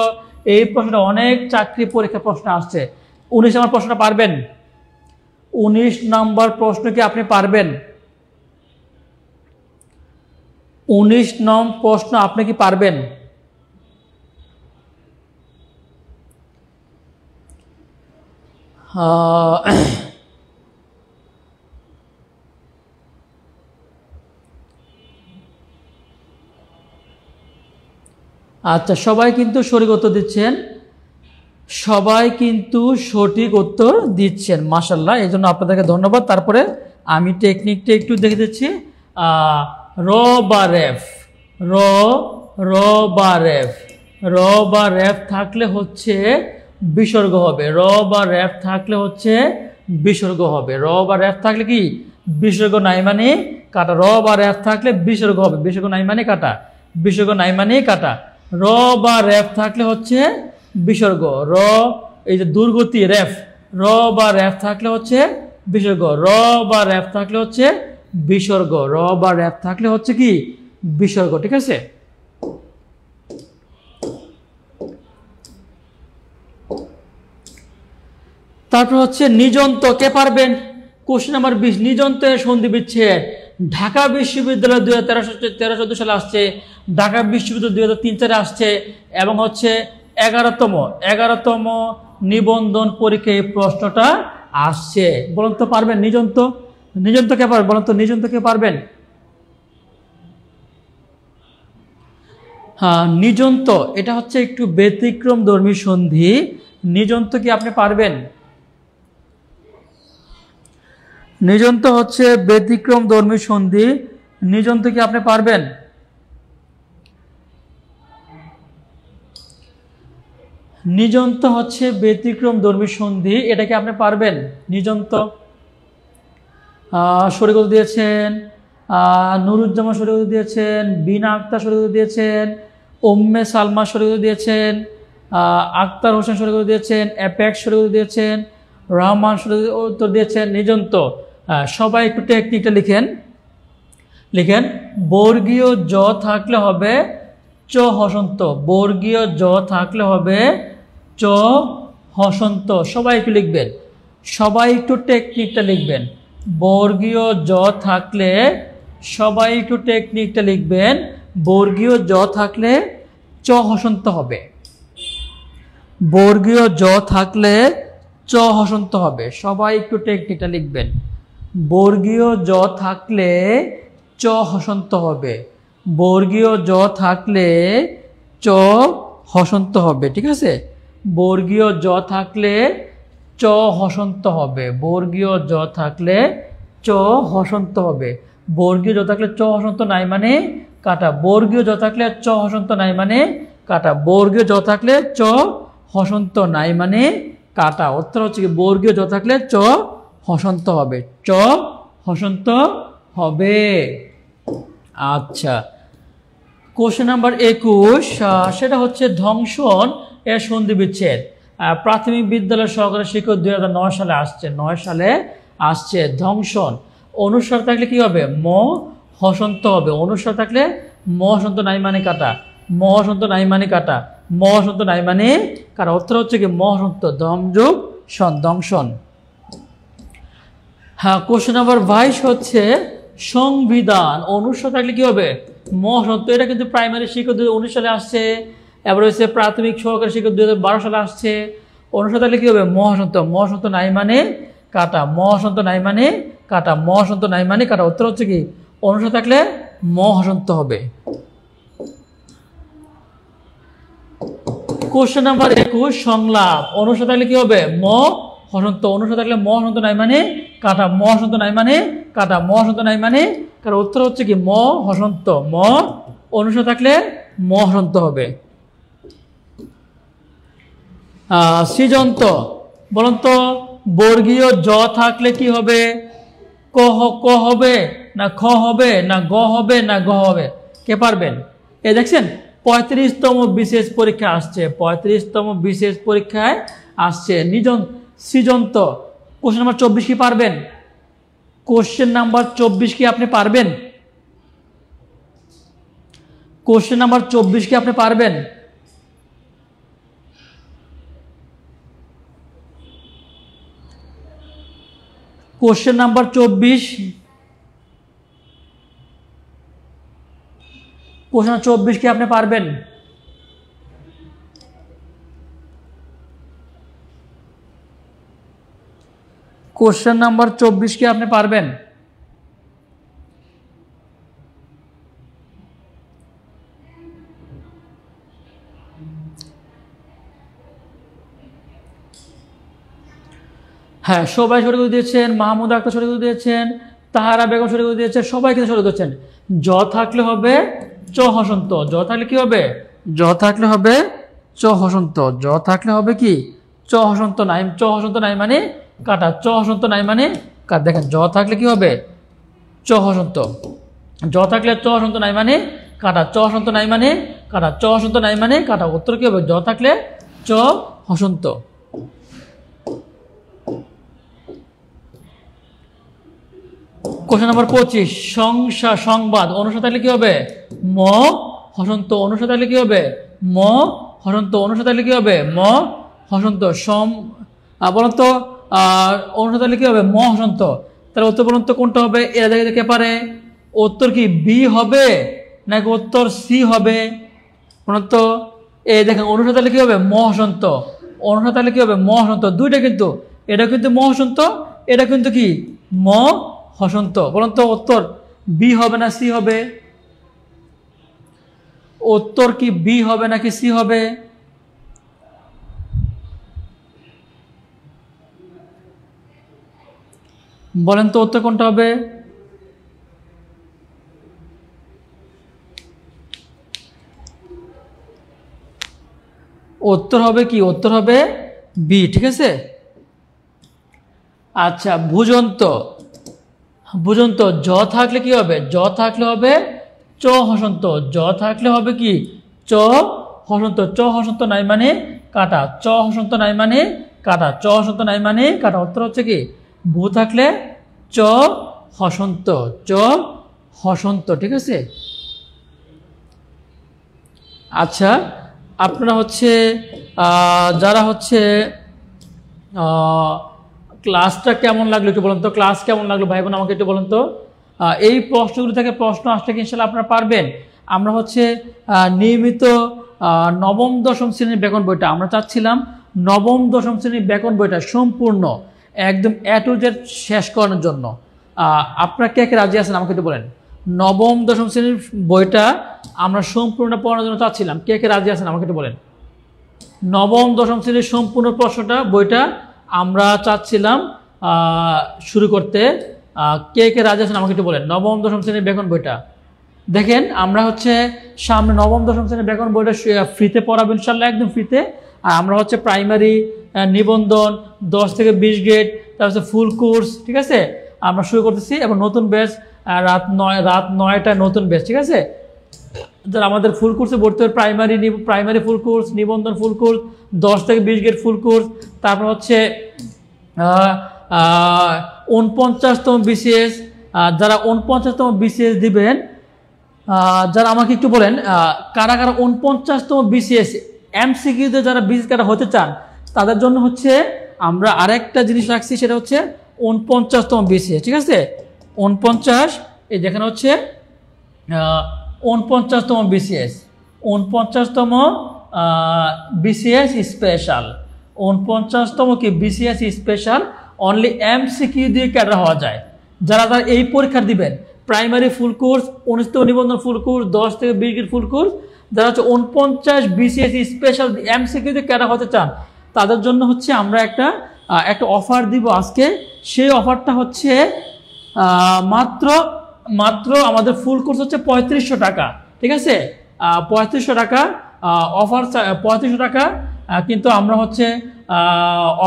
এই প্রশ্নটা অনেক চাকরি পরীক্ষা প্রশ্ন আসছে। 19 নম্বর প্রশ্নটা পারবেন? 19 নম্বর প্রশ্ন কি আপনি পারবেন? 19 নং প্রশ্ন আপনি কি পারবেন? আচ্ছা, সবাই কিন্তু সঠিক উত্তর দিচ্ছেন, সবাই কিন্তু সঠিক উত্তর দিচ্ছেন, মাশাআল্লাহ, এই জন্য আপনাদেরকে ধন্যবাদ। তারপরে আমি টেকনিকটা একটু দেখে দিচ্ছি। র বা রেফ, র র বা রেফ, র বা রেফ থাকলে হচ্ছে বিসর্গ হবে। র বা রেফ থাকলে হচ্ছে বিসর্গ হবে। র বা রেফ থাকলে কি বিসর্গ নাই মানে কাটা। র বা রেফ থাকলে বিসর্গ হবে, বিসর্গ নাই মানে কাটা, বিসর্গ নাই মানে কাটা। র বা রেফ থাকলে হচ্ছে বিসর্গ। র, এই যে দুর্গতি রেফ, র বা রেফ থাকলে হচ্ছে বিসর্গ। র বা রেফ থাকলে হচ্ছে বিসর্গ। র বা রেফ থাকলে হচ্ছে কি বিসর্গ, ঠিক আছে? তারপর হচ্ছে নিযন্ত, কে পারবেন? কোশ্চেন নাম্বার 20, নিযন্তের সন্ধি বিচ্ছেদ। ঢাকা বিশ্ববিদ্যালয় 2013-14 সালে আসছে, ঢাকা বিশ্ববিদ্যালয় 2003 সালে আসছে, এবং হচ্ছে 11তম নিবন্ধন পরীক্ষায় এই প্রশ্নটা আসছে। বলুন তো পারবেন নিযন্ত? নিযন্ত কে পারবেন? বলুন তো নিযন্ত কে পারবেন? হ্যাঁ, নিযন্ত এটা হচ্ছে একটু ব্যতিক্রম ধর্মী সন্ধি। নিযন্ত কি আপনি পারবেন? নিযন্ত হচ্ছে ব্যতিক্রম ধর্মী সন্ধি। নিযন্ত কি আপনি পারবেন? নিযন্ত হচ্ছে ব্যতিক্রম ধর্মী সন্ধি, এটা কি আপনি পারবেন? নিযন্ত সঠিক উত্তর দিয়েছেন নুরুজ্জামান, সঠিক উত্তর দিয়েছেন বিনা আক্তার, সঠিক উত্তর দিয়েছেন উম্মে সালমা, সঠিক উত্তর দিয়েছেন আক্তার হোসেন, সঠিক উত্তর দিয়েছেন অ্যাপেক্স, সঠিক উত্তর দিয়েছেন রহমান, সঠিক উত্তর দিয়েছেন নিযন্ত। সবাই একটু টেকনিকটা লিখেন, লিখেন। বর্গীয় জ থাকলে হবে চ হসন্ত। বর্গীয় জ থাকলে হবে চ হসন্ত। সবাই একটু লিখবেন, সবাই একটু টেকনিকটা লিখবেন। বর্গীয় জ থাকলে সবাই একটু টেকনিকটা লিখবেন। বর্গীয় জ থাকলে চ হসন্ত হবে। বর্গীয় জ থাকলে চ হসন্ত হবে। সবাই একটু টেকনিকটা লিখবেন। বর্গীয় জ থাকলে চ হসন্ত হবে। বর্গীয় জ থাকলে চ হসন্ত হবে, ঠিক আছে? বর্গীয় জ থাকলে চ হসন্ত হবে। বর্গীয় জ থাকলে চ হসন্ত হবে। বর্গীয় জ থাকলে চ হসন্ত নাই মানে কাটা। বর্গীয় জ থাকলে চ হসন্ত নাই মানে কাটা। বর্গীয় জ থাকলে চ হসন্ত নাই মানে কাটা। উত্তর হচ্ছে কি বর্গীয় জ থাকলে চ হসন্ত হবে। চ হসন্ত হবে। আচ্ছা, কোশ্চেন নাম্বার 21, সেটা হচ্ছে ধ্বংসন এর সন্ধি বিচ্ছেদ। প্রাথমিক বিদ্যালয় সহকারী শিক্ষক 2009 সালে আসছে, 9 সালে আসছে। ধ্বংসন অনুস্বার থাকলে কি হবে? ম হসন্ত হবে। অনুস্বার থাকলে ম হসন্ত নাই মানে কাটা, ম হসন্ত নাই মানে কাটা, ম হসন্ত নাই মানে কাটা। উত্তর হচ্ছে কি ম হসন্ত, দম যোগ সন, দংশন। হ্যাঁ, কোশ্চেন নাম্বার 22 হচ্ছে সংবিধান অনুস্বার থাকলে কি হবে? ম হসন্ত। এটা কিন্তু প্রাইমারি শিক্ষক 2019 সালে আসছে। এবার হচ্ছে প্রাথমিক সহকারী শিক্ষক 2012 সালে আসছে। অনুস্বার থাকলে কি হবে? ম হসন্ত, ম হসন্ত নাই মানে কাটা, ম হসন্ত নাই মানে কাটা, ম হসন্ত নাই মানে কাটা। উত্তর হচ্ছে কি অনুস্বার থাকলে ম হসন্ত হবে। কোশ্চেন নাম্বার 21 সংলাপ অনুস্বার থাকলে কি হবে? ম হসন্ত। অনুস্বার থাকলে ম হসন্ত নাই মানে কাটা, ম হসন্ত নাই মানে কাটা, ম হসন্ত নাই মানে কাটা। উত্তর হচ্ছে কি ম হসন্ত, ম অনুস্বার থাকলে ম হসন্ত হবে। সৃজন্ত বলুন তো, বর্গীয় জ থাকলে কি হবে? ক হবে না খ হবে না গ হবে না গ হবে? কে পারবেন? এ দেখছেন 35তম বিশেষ পরীক্ষা আসছে, 35তম বিশেষ পরীক্ষায় আসছে সৃজন্ত। কোশ্চেন নাম্বার 24 কি পারবেন? কোশ্চেন নাম্বার 24 কি আপনি পারবেন? কোশ্চেন নাম্বার 24 কি আপনি পারবেন? কোশ্চেন নাম্বার 24, কোশ্চেন 24 কি আপনি পারবেন? কোশ্চেন নাম্বার 24 কি আপনি পারবেন? হ্যাঁ, সবাই সঠিক উত্তর দিয়েছেন। মাহমুদ আক্তার সঠিক উত্তর দিয়েছেন, তাহারা বেগম সঠিক উত্তর দিয়েছেন, সবাই কিন্তু সঠিক দিয়েছেন। জ থাকলে হবে চ হসন্ত। জ থাকলে কি হবে? জ থাকলে হবে চ হসন্ত। জ থাকলে হবে কি চ হসন্ত নাই, চ হসন্ত নাই মানে কাটা, চ হসন্ত নাই মানে কাটা। দেখেন জ থাকলে কি হবে? চ হসন্ত। জ থাকলে চ হসন্ত নাই মানে কাটা, চ হসন্ত নাই মানে কাটা, চ হসন্ত নাই মানে কাটা। উত্তর কি হবে? জ থাকলে চ হসন্ত। কোশ্চেন নাম্বার 25, সংবাদ অনুস্বার থাকলে কি হবে? ম হসন্ত। অনুস্বার থাকলে কি হবে? ম হসন্ত। অনুস্বার থাকলে কি হবে? ম হসন্ত। বলুন তো অনুস্বার থাকলে কি হবে? ম হসন্ত। তাহলে উত্তর বলুন তো কোনটা হবে? এরা দেখে কে পারে? উত্তর কি বি হবে নাকি উত্তর সি হবে? বলুন তো। দেখেন অনুস্বার থাকলে কি হবে? ম হসন্ত। অনুস্বার থাকলে কি হবে? ম হসন্ত। দুইটা কিন্তু, এটা কিন্তু ম হসন্ত, এটা কিন্তু কি ম হসন্ত। বলুন তো উত্তর বি হবে না সি হবে? উত্তর কি বি হবে নাকি সি হবে? বলেন তো উত্তর কোনটা হবে? উত্তর হবে কি? উত্তর হবে বি। ঠিক আছে। আচ্ছা, ভুজন্ত। ভুজন্ত জ থাকলে কি হবে? জ থাকলে হবে চ হসন্ত। জ থাকলে হবে কি চ হসন্ত। চ হসন্ত নাই মানে কাটা, চ হসন্ত নাই মানে কাটা, চ হসন্ত নাই মানে কাটা। উত্তর হচ্ছে কি ভু থাকলে চ হসন্ত, চ হসন্ত। ঠিক আছে। আচ্ছা, আপনারা হচ্ছে যারা হচ্ছে ক্লাসটা কেমন লাগলো একটু বলুন তো। ক্লাস কেমন লাগলো ভাই বোন আমাকে একটু বলুন তো। এই প্রশ্নগুলো থেকে প্রশ্ন আসলে কি ইনশাল্লাহ আপনারা পারবেন? আমরা হচ্ছে নিয়মিত নবম দশম শ্রেণীর ব্যাকরণ বইটা আমরা চাচ্ছিলাম, নবম দশম শ্রেণীর ব্যাকরণ বইটা সম্পূর্ণ একদম এ টু জেড শেষ করানোর জন্য। আপনারা কে কে রাজি আছেন আমাকে একটু বলেন। নবম দশম শ্রেণীর বইটা আমরা সম্পূর্ণ পড়ানোর জন্য চাচ্ছিলাম, কে কে রাজি আছেন আমাকে একটু বলেন। নবম দশম শ্রেণীর সম্পূর্ণ প্রশ্নটা বইটা আমরা চাচ্ছিলাম শুরু করতে। কে কে রাজি আছেন আমাকে একটু বলেন। নবম দশম শ্রেণীর ব্যাকরণ বইটা দেখেন, আমরা হচ্ছে সামনে নবম দশম শ্রেণীর ব্যাকরণ বইটা ফ্রিতে পড়াবো ইনশাল্লাহ, একদম ফ্রিতে। আর আমরা হচ্ছে প্রাইমারি নিবন্ধন 10 থেকে 20 গ্রেড, তারপর ফুল কোর্স, ঠিক আছে, আমরা শুরু করতেছি। এবং নতুন ব্যাচ রাত 9টায় নতুন ব্যাচ, ঠিক আছে? যারা আমাদের ফুল কোর্সে ভর্তি হবে, প্রাইমারি ফুল কোর্স, নিবন্ধন ফুল কোর্স, 10 থেকে 20 গেট ফুল কোর্স, তারপর হচ্ছে 49তম বিসিএস, যারা 49তম বিসিএস দিবেন, যারা আমাকে একটু বলেন কারা কারা 49তম বিসিএস এমসিকিউতে যারা বিসিএস কারা হতে চান, তাদের জন্য হচ্ছে আমরা আরেকটা জিনিস রাখছি, সেটা হচ্ছে 49তম বিসিএস, ঠিক আছে? 49, এই যেখানে হচ্ছে 49তম বিসিএস, 49তম বিসিএস স্পেশাল, 49তম কি বিসিএস স্পেশাল, অনলি এমসিকিউ দিয়ে ক্যাডার হওয়া যায়। যারা এই পরীক্ষা দিবেন, প্রাইমারি ফুল কোর্স, 19তম নিবন্ধন ফুল কোর্স, 10 থেকে 20 গেট ফুল কোর্স, যারা হচ্ছে 49 বিসিএস স্পেশাল এমসিকিউ দিয়ে ক্যাডার হতে চান, তাদের জন্য হচ্ছে আমরা একটা অফার দিব আজকে। সেই অফারটা হচ্ছে মাত্র আমাদের ফুল কোর্স হচ্ছে 3500 টাকা, ঠিক আছে? 3500 টাকা অফার, 3500 টাকা, কিন্তু আমরা হচ্ছে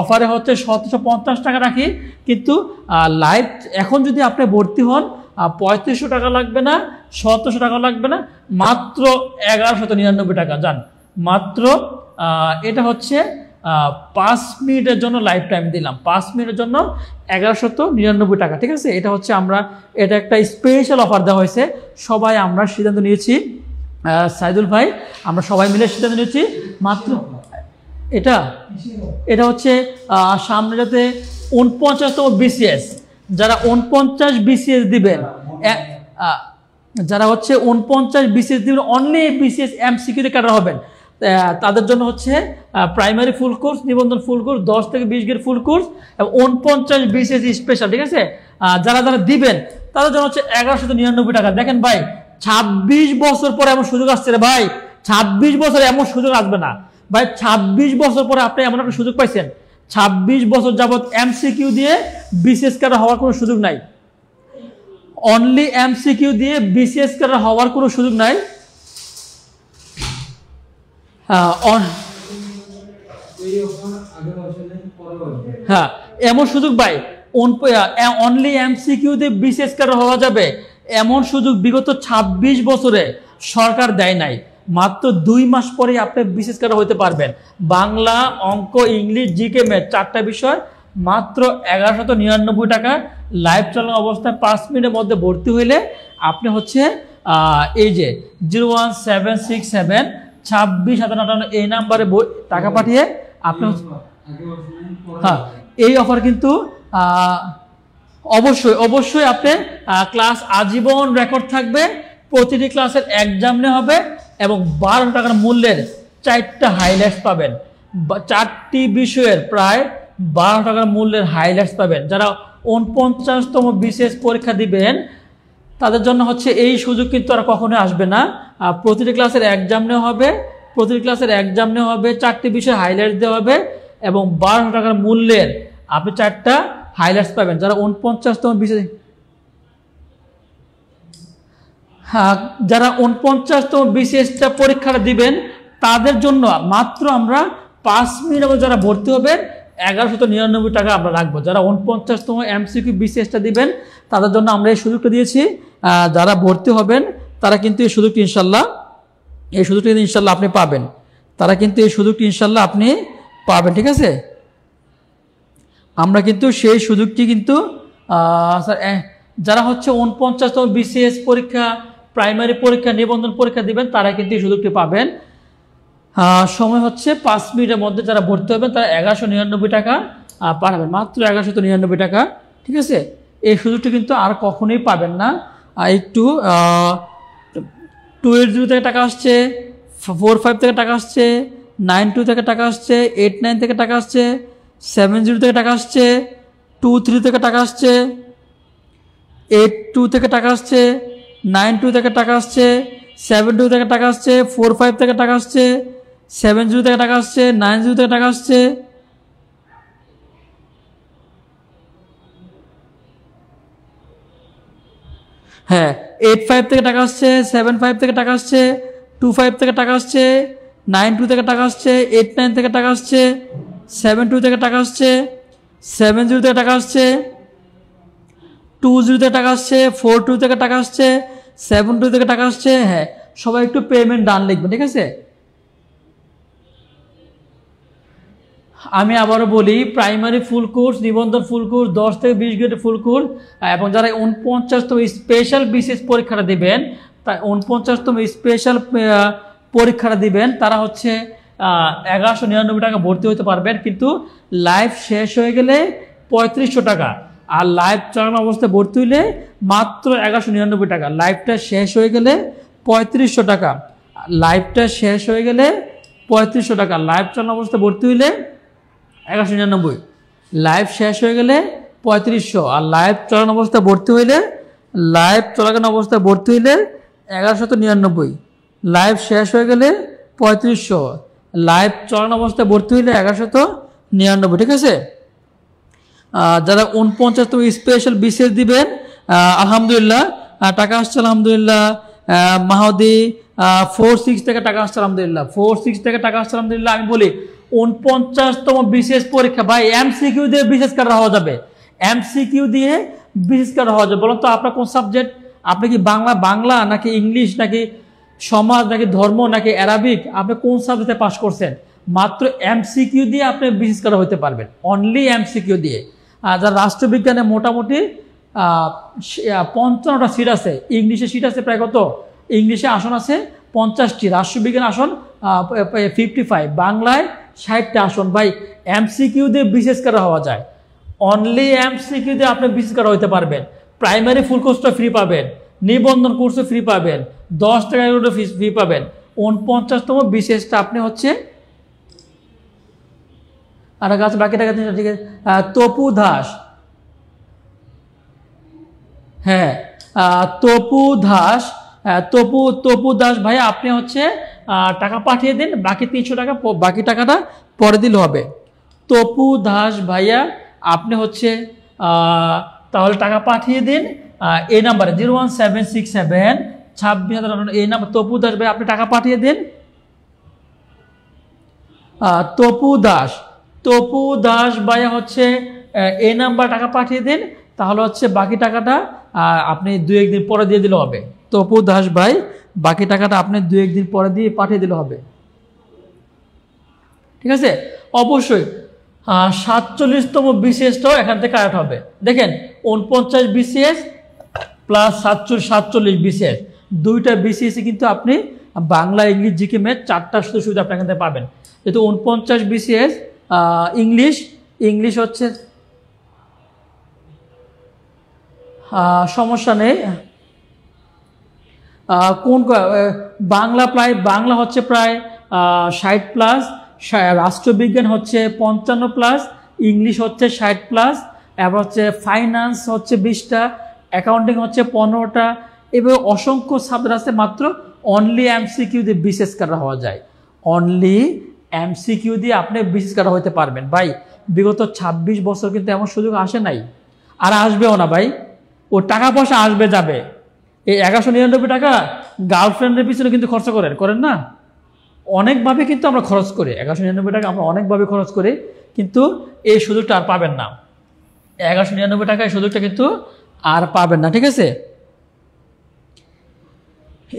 অফারে হচ্ছে 1750 টাকা রাখি, কিন্তু লাইভ এখন যদি আপনি ভর্তি হন 3500 টাকা লাগবে না, 1700 টাকা লাগবে না, মাত্র 1199 টাকা যান মাত্র। এটা হচ্ছে 5 মিনিটের জন্য লাইফ টাইম দিলাম, 5 মিনিটের জন্য 1199 টাকা, ঠিক আছে? এটা হচ্ছে এটা একটা স্পেশাল অফার দেওয়া হয়েছে। সবাই আমরা সিদ্ধান্ত নিয়েছি, সাইদুল ভাই, আমরা সবাই মিলে সিদ্ধান্ত নিয়েছি মাত্র এটা হচ্ছে সামনে যাতে 49তম বিসিএস, যারা 49 বিসিএস দিবেন, যারা হচ্ছে 49 বিসিএস দিবেন, অনলি বিসিএস এমসিকিউতে ক্যাডার হবেন, তাদের জন্য হচ্ছে প্রাইমারি ফুল কোর্স, নিবন্ধন ফুল কোর্স, 10 থেকে 20 গেট ফুল কোর্স এবং 49 বিসিএস স্পেশাল, ঠিক আছে? যারা দিবেন তাদের জন্য হচ্ছে 1199 টাকা। দেখেন ভাই, 26 বছর পরে এমন সুযোগ আসছে রে ভাই, 26 বছরে এমন সুযোগ আসবে না ভাই। 26 বছর পরে আপনি এমন একটা সুযোগ পাইছেন, 26 বছর যাবত এমসিকিউ দিয়ে বিসিএস ক্যাডার হওয়ার কোনো সুযোগ নাই, অনলি এমসিকিউ দিয়ে বিসিএস ক্যাডার হওয়ার কোনো সুযোগ নাই। হ্যাঁ, এমন সুযোগ ভাই, অনলি এমসিকিউ দিয়ে বিসিএস ক্যাডার হওয়া যাবে, এমন সুযোগ বিগত 26 বছরে সরকার দেয় নাই। মাত্র 2 মাস পরে আপনি বিসিএস ক্যাডার হতে পারবেন। বাংলা, অঙ্ক, ইংলিশ, জিকে, ম্যাথ 4টা বিষয় মাত্র 1199 টাকা। লাইভ চালানো অবস্থায় 5 মিনিটের মধ্যে ভর্তি হইলে আপনি হচ্ছে এই যে 01767 26 এই নাম্বারে টাকা পাঠিয়ে আপনি, হ্যাঁ, এই অফার কিন্তু অবশ্যই আপনি ক্লাস আজীবন রেকর্ড থাকবে, প্রতিটি ক্লাসের এক্সাম নেওয়া হবে এবং 12 টাকার মূল্যের 4টা হাইলাইটস পাবেন, 4টি বিষয়ের প্রায় 12 টাকার মূল্যের হাইলাইটস পাবেন। যারা 49তম বিসিএস পরীক্ষা দিবেন তাদের জন্য হচ্ছে এই সুযোগ কিন্তু আর কখনোই আসবে না। প্রতিটি ক্লাসের এক্সাম নেওয়া হবে, 4টি বিষয় হাইলাইট দেওয়া হবে এবং 12 টাকার মূল্যের আপনি 4টা হাইলাইটস পাবেন। যারা 49তম বিসিএস, যারা 49তম বিসিএসটা পরীক্ষাটা দিবেন তাদের জন্য মাত্র আমরা 5 মিনিট যারা ভর্তি হবেন 1199 টাকা আমরা রাখবো। যারা 49তম এমসিকিউ বিসিএসটা দিবেন তাদের জন্য আমরা এই সুযোগটা দিয়েছি। যারা ভর্তি হবেন তারা কিন্তু এই সুযোগটি ইনশাল্লাহ আপনি পাবেন, আপনি পাবেন, ঠিক আছে? আমরা কিন্তু সেই সুযোগটি কিন্তু যারা হচ্ছে 49তম বিসিএস পরীক্ষা, প্রাইমারি পরীক্ষা, নিবন্ধন পরীক্ষা দিবেন তারা কিন্তু এই সুযোগটি পাবেন। সময় হচ্ছে 5 মিনিটের মধ্যে যারা ভর্তি হবেন তারা 1199 টাকা পাঠাবেন, মাত্র 1199 টাকা, ঠিক আছে? এই সুযোগটি কিন্তু আর কখনোই পাবেন না। একটু 280 থেকে টাকা আসছে, 45 থেকে টাকা আসছে, 92 থেকে টাকা আসছে, 89 থেকে টাকা আসছে, 70 থেকে টাকা আসছে, 23 থেকে টাকা আসছে, 82 থেকে টাকা আসছে, 92 থেকে টাকা আসছে, 72 থেকে টাকা আসছে, 45 থেকে টাকা আসছে, 70 থেকে টাকা আসছে, 90 থেকে টাকা আসছে, হ্যাঁ 85 থেকে টাকা আসছে, 75 থেকে টাকা আসছে, 25 থেকে টাকা আসছে, 92 থেকে টাকা আসছে, 89 থেকে টাকা আসছে, 72 থেকে টাকা আসছে, 70 থেকে টাকা আসছে, 20 থেকে টাকা আসছে, 42 থেকে টাকা আসছে, 72 থেকে টাকা আসছে। হ্যাঁ, সবাই একটু পেমেন্ট ডান লিখবেন, ঠিক আছে? আমি আবারও বলি, প্রাইমারি ফুল কোর্স, নিবন্ধন ফুল কোর্স, 10 থেকে 20 গ্রেডের ফুল কোর্স, এবং যারা 49তম স্পেশাল বিসিএস পরীক্ষাটা দিবেন, তাই 49তম স্পেশাল পরীক্ষাটা দিবেন, তারা হচ্ছে 1199 টাকা ভর্তি হতে পারবেন। কিন্তু লাইভ শেষ হয়ে গেলে 3500 টাকা, আর লাইভ চালানো অবস্থায় ভর্তি হইলে মাত্র 1199 টাকা। লাইভটা শেষ হয়ে গেলে 3500 টাকা, লাইভটা শেষ হয়ে গেলে 3500 টাকা। লাইভ চালানো অবস্থায় ভর্তি হইলে 1199, লাইভ শেষ হয়ে গেলে 3500, আর লাইভ চালানো অবস্থায় ভর্তি হইলে, লাইভ চলাকালীন অবস্থায় ভর্তি হইলে 1199, লাইভ শেষ হয়ে গেলে 3500, লাইভ চলানো অবস্থায় ভর্তি হইলে 1199, ঠিক আছে? যারা 49তম স্পেশাল বিসিএস দিবেন, আলহামদুলিল্লাহ টাকা আসছে, আলহামদুলিল্লাহ। মাহদি 46 থেকে টাকা আসছে, আলহামদুলিল্লাহ। 46 থেকে টাকা আসছে, আলহামদুলিল্লাহ। আমি বলি 49তম বিসিএস পরীক্ষা ভাই এমসিকিউ দিয়ে বিসিএস কাটা হওয়া যাবে, এমসিকিউ দিয়ে বিসিএস কাটা হওয়া যাবে। বলুন তো আপনার কোন সাবজেক্ট? আপনি কি বাংলা নাকি ইংলিশ নাকি সমাজ নাকি ধর্ম নাকি অ্যারাবিক? আপনি কোন সাবজেক্টে পাস করছেন? মাত্র এমসিকিউ দিয়ে আপনি বিসিএস কাটা হতে পারবেন, অনলি এমসিকিউ দিয়ে। যারা রাষ্ট্রবিজ্ঞানে মোটামুটি 55টা সিট আছে, ইংলিশে সিট আছে প্রায় কত? ইংলিশে আসন আছে 50টি, রাষ্ট্রবিজ্ঞান আসন 55, বাংলায় 60টা আসন। ভাই এমসিকিউ দিয়ে বিসিএস করা হওয়া যায়, অনলি এমসিকিউ দিয়ে আপনি বিসিএস করা হতে পারবেন। প্রাইমারি ফুল কোর্সটা ফ্রি পাবেন, নিবন্ধন কোর্সও ফ্রি পাবেন, 10 টাকা ফ্রি পাবেন। 49তম বিসিএসটা আপনি হচ্ছে আর কাছে বাকি টাকা, ঠিক আছে? তপু দাস, হ্যাঁ তপু দাস, তপু দাস ভাই আপনি হচ্ছে টাকা পাঠিয়ে দিন, বাকি 300 টাকা, বাকি টাকাটা পরে দিলে হবে। তপু দাস ভাইয়া আপনি হচ্ছে তাহলে টাকা পাঠিয়ে দিন এই নাম্বারে 01767 26,000, এই নাম্বার। তপু দাস ভাই আপনি টাকা পাঠিয়ে দিন। তপু দাস ভাইয়া হচ্ছে এই নাম্বার টাকা পাঠিয়ে দিন, তাহলে হচ্ছে বাকি টাকাটা আপনি 2-1 দিন পরে দিয়ে দিলে হবে। তপু দাস ভাই বাকি টাকাটা আপনি 2-1 দিন পরে দিয়ে পাঠিয়ে দিলে হবে, ঠিক আছে? অবশ্যই 47তম বিসিএসটাও এখান থেকে কাট হবে। দেখেন 49 বিসিএস প্লাস 47 বিসিএস, দুইটা বিসিএস কিন্তু আপনি বাংলা ইংলিশ জিকে ম্যাথ 4টা সুবিধা আপনি এখান থেকে পাবেন। যেহেতু 49 বিসিএস ইংলিশ হচ্ছে সমস্যা নেই। কোন বাংলা হচ্ছে প্রায় 60 প্লাস, রাষ্ট্রবিজ্ঞান হচ্ছে 55 প্লাস, ইংলিশ হচ্ছে 60 প্লাস, এবার হচ্ছে ফাইন্যান্স হচ্ছে 20টা, অ্যাকাউন্টিং হচ্ছে 15টা, এবার অসংখ্য সাবজেক্ট আছে। মাত্র অনলি এমসিকিউ দিয়ে বিসিএস করা হওয়া যায়, অনলি এমসিকিউ দিয়ে আপনি বিসিএস করা হতে পারবেন। ভাই বিগত 26 বছর কিন্তু এমন সুযোগ আসে নাই, আর আসবেও না ভাই। ও টাকা পয়সা আসবে যাবে, এই 1199 টাকা গার্লফ্রেন্ডের পিছনে কিন্তু খরচ করেন না, অনেকভাবে কিন্তু আমরা খরচ করি। 1199 টাকা আমরা অনেকভাবে খরচ করি, কিন্তু এই সুযোগটা আর পাবেন না। 1199 টাকা এই সুযোগটা কিন্তু আর পাবেন না, ঠিক আছে?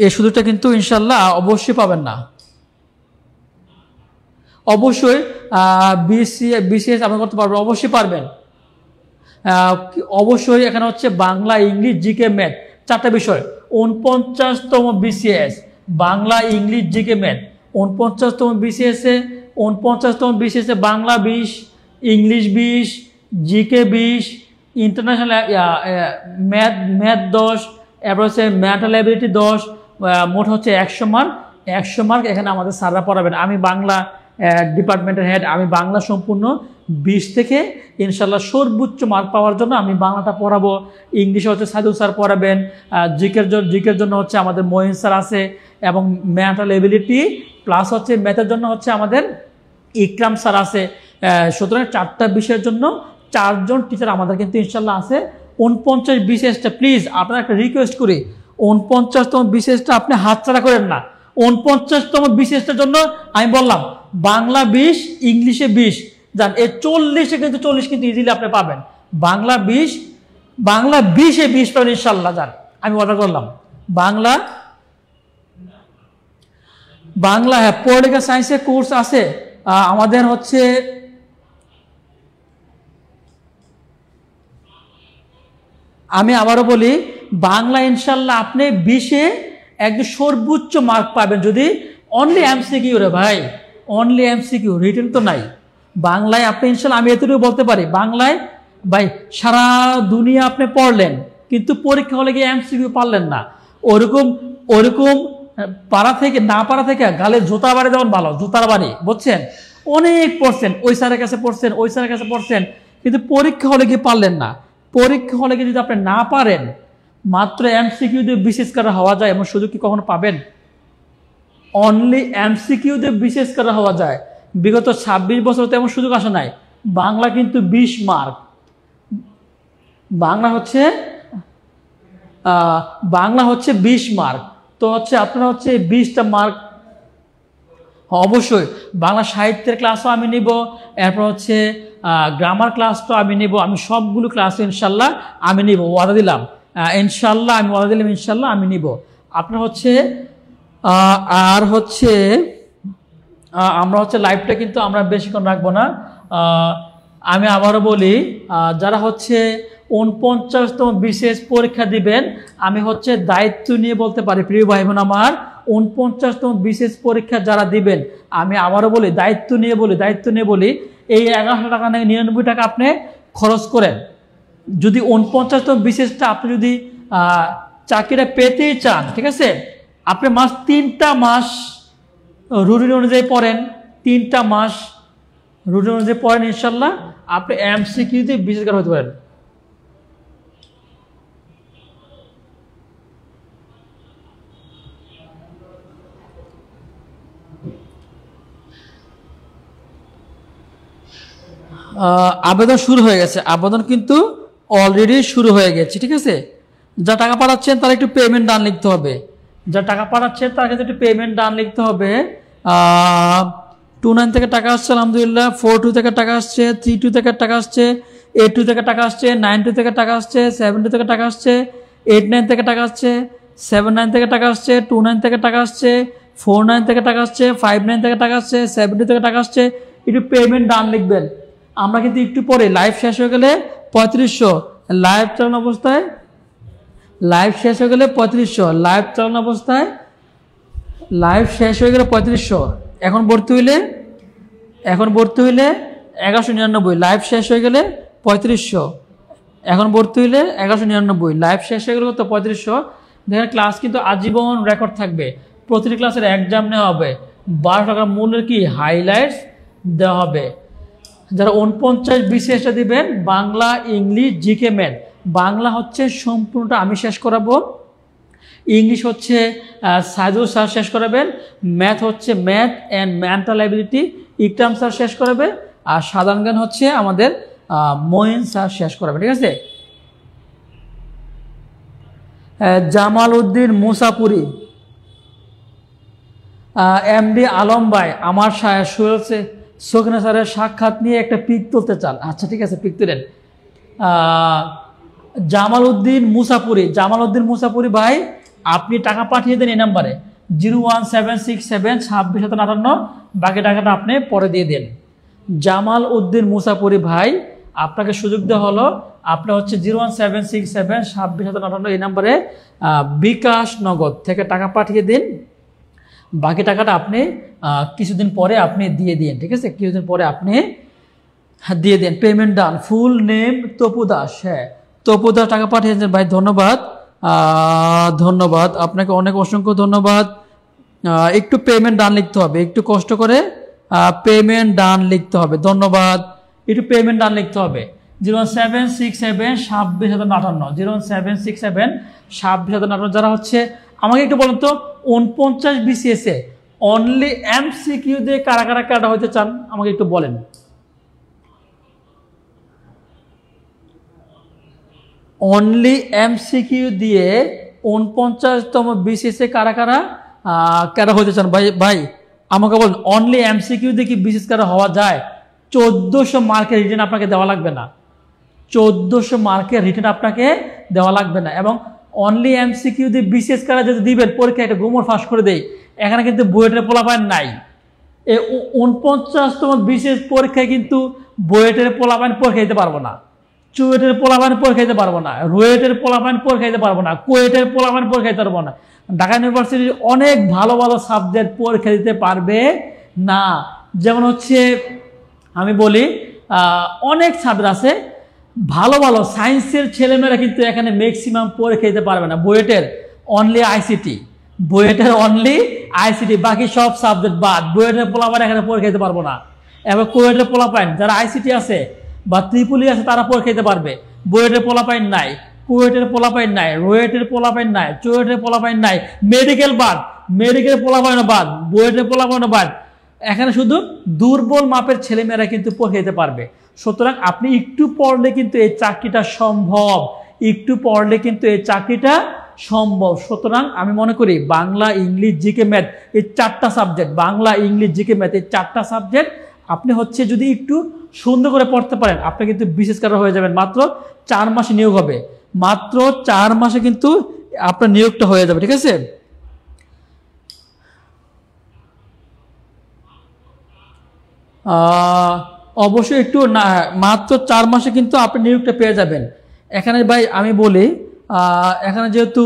এই সুযোগটা কিন্তু ইনশাল্লাহ অবশ্যই পাবেন না। অবশ্যই বিসিএস আপনি করতে পারবেন, অবশ্যই পারবেন। অবশ্যই এখানে হচ্ছে বাংলা ইংলিশ জিকে ম্যাথ 4টা বিষয়। 49তম BCS Bangla English GK math, 49তম বিসিএসে Bangla 20, English 20, GK 20, international math 10, এবার হচ্ছে ম্যাটাল অ্যাবিলিটি 10, মোট হচ্ছে 100 মার্ক। 100 মার্ক এখানে আমাদের স্যাররা পড়াবেন। আমি বাংলা ডিপার্টমেন্টের হেড, আমি বাংলা সম্পূর্ণ 20 থেকে ইনশাল্লাহ সর্বোচ্চ মার্ক পাওয়ার জন্য আমি বাংলাটা পড়াবো। ইংলিশে হচ্ছে সাইদুল স্যার পড়াবেন, জিকের জন্য হচ্ছে আমাদের মহিন স্যার আছে, এবং ম্যাটাল এবিলিটি প্লাস হচ্ছে ম্যাথের জন্য হচ্ছে আমাদের ইকরাম স্যার আছে। সুতরাং 4টা বিষয়ের জন্য 4 জন টিচার আমাদের কিন্তু ইনশাল্লাহ আছে। 49 বিসিএসটা প্লিজ আপনারা একটা রিকোয়েস্ট করি, 49তম বিসিএসটা আপনি হাতছাড়া করেন না। 49তম বিসিএসটার জন্য আমি বললাম বাংলা 20, ইংলিশে 20, যান এই 40 কিন্তু ইজিলি আপনি পাবেন। বাংলা 20, বাংলা 20-এ 20 পাবেন ইনশাআল্লাহ। যান, আমি অর্ডার করলাম বাংলা। হ্যাঁ, পলিটিক্যাল সায়েন্সের কোর্স আছে আমাদের হচ্ছে আমি আবারও বলি, বাংলা ইনশাল্লাহ আপনি 20-এ একদম সর্বোচ্চ মার্ক পাবেন যদি অনলি এমসিকিউ রে ভাই, অনলি এমসিকিউ, রিটেন তো নাই। বাংলায় আপনি ইনশাল্লাহ আমি এতটুকু বলতে পারি, বাংলায় ভাই সারা দুনিয়া আপনি পড়লেন কিন্তু পরীক্ষা হলে গিয়ে এমসিকিউ পারলেন না। ওরকম পাড়া থেকে না পাড়া থেকে গালে জুতার বাড়ি যেমন ভালো, জুতার বাড়ি বুঝছেন, অনেক পড়ছেন, ওই স্যারের কাছে পড়ছেন, ওই স্যারের কাছে পড়ছেন, কিন্তু পরীক্ষা হলে গিয়ে পারলেন না। পরীক্ষা হলে গিয়ে যদি আপনি না পারেন, মাত্র এমসিকিউ দিয়ে বিশেষ করে হওয়া যায় এমন সুযোগ কি কখনো পাবেন? অনলি এমসিকিউ দিয়ে বিশেষ করে হওয়া যায়। বিগত 26 বছর তেমন সুযোগ আসে নাই। বাংলা কিন্তু 20 মার্ক, বাংলা হচ্ছে 20 মার্ক। তো হচ্ছে আপনারা হচ্ছে 20টা মার্ক অবশ্যই। বাংলা সাহিত্যের ক্লাসও আমি নিব, এরপর হচ্ছে গ্রামার ক্লাসটাও আমি নিব, আমি সবগুলো ক্লাস ইনশাল্লাহ আমি নিব, ওয়াদা দিলাম ইনশাল্লাহ, আমি ওয়াদা দিলাম ইনশাল্লাহ আমি নিব। আপনার হচ্ছে আর হচ্ছে আমরা হচ্ছে লাইভটা কিন্তু আমরা বেশিক্ষণ রাখবো না। আমি আবারও বলি, যারা হচ্ছে 49তম বিশেষ পরীক্ষা দিবেন, আমি হচ্ছে দায়িত্ব নিয়ে বলতে পারি প্রিয় ভাই বোন আমার, 49তম বিশেষ পরীক্ষা যারা দিবেন, আমি আবারও বলি দায়িত্ব নিয়ে বলি, এই 1100 টাকা 99 টাকা আপনি খরচ করেন। যদি 49তম বিশেষটা আপনি যদি চাকরিটা পেতেই চান, ঠিক আছে, আপনি 3টা মাস রুটিন অনুযায়ী পড়েন, 3টা মাস রুটিন অনুযায়ী পড়েন, ইনশাল্লাহ আপনি এমসিকিউতে বিশেষজ্ঞ হতে পারেন। আবেদন শুরু হয়ে গেছে, আবেদন কিন্তু অলরেডি শুরু হয়ে গেছে, ঠিক আছে। যা টাকা পাঠাচ্ছেন তার একটু পেমেন্ট ডান লিখতে হবে, যা টাকা পাঠাচ্ছেন তার কাছে একটু পেমেন্ট ডান লিখতে হবে। 29 থেকে টাকা আসছে আলহামদুলিল্লাহ, 42 থেকে টাকা আসছে, 32 থেকে টাকা আসছে, 82 থেকে টাকা আসছে, 92 থেকে টাকা আসছে, 70 থেকে টাকা আসছে, 89 থেকে টাকা আসছে, 79 থেকে টাকা আসছে, 29 থেকে টাকা আসছে, 49 থেকে টাকা আসছে, 59 থেকে টাকা আসছে, 70 থেকে টাকা আসছে। একটু পেমেন্ট ডান লিখবেন। আমরা কিন্তু একটু পরে লাইভ শেষ হয়ে গেলে 3500, লাইভ চালানো অবস্থায় লাইভ শেষ হয়ে গেলে 3500, লাইভ চালানো অবস্থায় লাইভ শেষ হয়ে গেলে 3500, এখন ভর্তি হইলে 1199, লাইভ শেষ হয়ে গেলে 3500, এখন ভর্তি হইলে 1199, লাইভ শেষ হয়ে গেলে তো 3500। দেখেন ক্লাস কিন্তু আজীবন রেকর্ড থাকবে, প্রতিটি ক্লাসের এক্সাম নেওয়া হবে, 12 টাকার মূল্যের কি হাইলাইটস দেওয়া হবে। যারা 49 বিশেষটা দিবেন, Bangla, English, GK, math, Bangla হচ্ছে সম্পূর্ণটা আমি শেষ করাবো, ইংলিশ হচ্ছে সাইদুল স্যার শেষ করাবেন, ম্যাথ হচ্ছে math and mental ability Ikram sir শেষ করাবে, আর সাধারণ জ্ঞান হচ্ছে আমাদের মঈন স্যার শেষ করাবে, ঠিক আছে। জামাল উদ্দিন মুসাপুরি, এমডি আলম ভাই, আমার সখিনা স্যারের সাক্ষাৎ নিয়ে একটা পিক তুলতে চান, আচ্ছা ঠিক আছে পিক তুলেন। জামাল উদ্দিন মুসাপুরি ভাই, আপনি টাকা পাঠিয়ে দেন এই নাম্বারে 01767 বাকি টাকাটা আপনি পরে দিয়ে দেন। জামাল উদ্দিন মুসাপুরি ভাই, আপনাকে সুযোগ দেওয়া হলো, আপনি হচ্ছে 01767 এই নাম্বারে বিকাশ নগদ থেকে টাকা পাঠিয়ে দিন, বাকি টাকাটা আপনি কিছুদিন পরে আপনি দিয়ে দিন, ঠিক আছে, কিছুদিন পরে আপনি দিয়ে দেন। Payment done, full name Tapu Das, হ্যাঁ তপু দাস টাকা পাঠিয়েছেন ভাই, ধন্যবাদ, ধন্যবাদ আপনাকে, অনেক অসংখ্য ধন্যবাদ। একটু পেমেন্ট ডান লিখতে হবে, একটু কষ্ট করে পেমেন্ট ডান লিখতে হবে, ধন্যবাদ, একটু পেমেন্ট ডান লিখতে হবে। 07667 07667 যারা হচ্ছে আমাকে একটু বলুন তো, 49 BCS এ অনলি এমসিকিউ দিয়ে কারা কারা হতে চান আমাকে একটু বলেন। অনলি এমসিকিউ দিয়ে 49তম BCS এ কারা হতে চান ভাই আমাকে বলুন। অনলি এমসিকিউ দিয়ে কি বিশেষ কারা হওয়া যায়? 1400 মার্কের রিটেন আপনাকে দেওয়া লাগবে না, 1400 মার্কের রিটেন আপনাকে দেওয়া লাগবে না। এবং অনলি এমসিকিউ দিয়ে বিসিএস ক্যাডার যদি দিবেন পরীক্ষা একটা গোমর ফাঁস করে দেয়, এখানে কিন্তু বুয়েটের পোলাপান নাই। এই 49তম বিসিএস পরীক্ষায় কিন্তু বুয়েটের পোলাপান পরীক্ষা দিতে পারবো না, চুয়েটের পোলাপান পরীক্ষা দিতে পারবো না, রুয়েটের পোলাপান পরীক্ষা দিতে পারবো না, কুয়েটের পোলাপান পরীক্ষা দিতে পারবো না। ঢাকা ইউনিভার্সিটির অনেক ভালো ভালো সাবজেক্ট পরীক্ষা দিতে পারবে না। যেমন হচ্ছে আমি বলি অনেক সাবজেক্ট আছে ভালো ভালো, সায়েন্সের ছেলেমেয়েরা কিন্তু এখানে ম্যাক্সিমাম পরীক্ষা দিতে পারবে না। বুয়েটের অনলি আইসিটি, বুয়েটের অনলি আইসিটি, বাকি সব সাবজেক্ট বাদ। বুয়েটের পোলাপান এখানে পরীক্ষা দিতে পারবো না। এবার কুয়েটের পোলাপান যারা আইসিটি আছে বা ত্রিপুলি আছে তারা পরীক্ষা দিতে পারবে। বুয়েটের পোলাপাইন নাই, কুয়েটের পোলাপাইন নাই, রুয়েটের পোলাপাইন নাই, চুয়েটের পোলাপাইন নাই, মেডিকেল বাদ, মেডিকেল পোলাপাইন বাদ, বুয়েটের পোলাপাইন বাদ। এখানে শুধু দুর্বল মাপের ছেলেমেয়েরা কিন্তু পরীক্ষা দিতে পারবে। সুতরাং আপনি একটু পড়লে কিন্তু এই চাকরিটা সম্ভব, একটু পড়লে কিন্তু এই চাকরিটা সম্ভব। সুতরাং আমি মনে করি বাংলা, ইংলিশ, জিকে, ম্যাথ এই 4টা subject, Bangla, English, GK, math এই 4টা সাবজেক্ট আপনি হচ্ছে যদি একটু সুন্দর করে পড়তে পারেন আপনি কিন্তু বিশেষ ক্যাডার হয়ে যাবেন। মাত্র 4 মাসে নিয়োগ হবে, মাত্র 4 মাসে কিন্তু আপনার নিয়োগটা হয়ে যাবে। ঠিক আছে, অবশ্যই একটু না, মাত্র 4 মাসে কিন্তু আপনি নিয়োগটা পেয়ে যাবেন। এখানে ভাই আমি বলি এখানে যেহেতু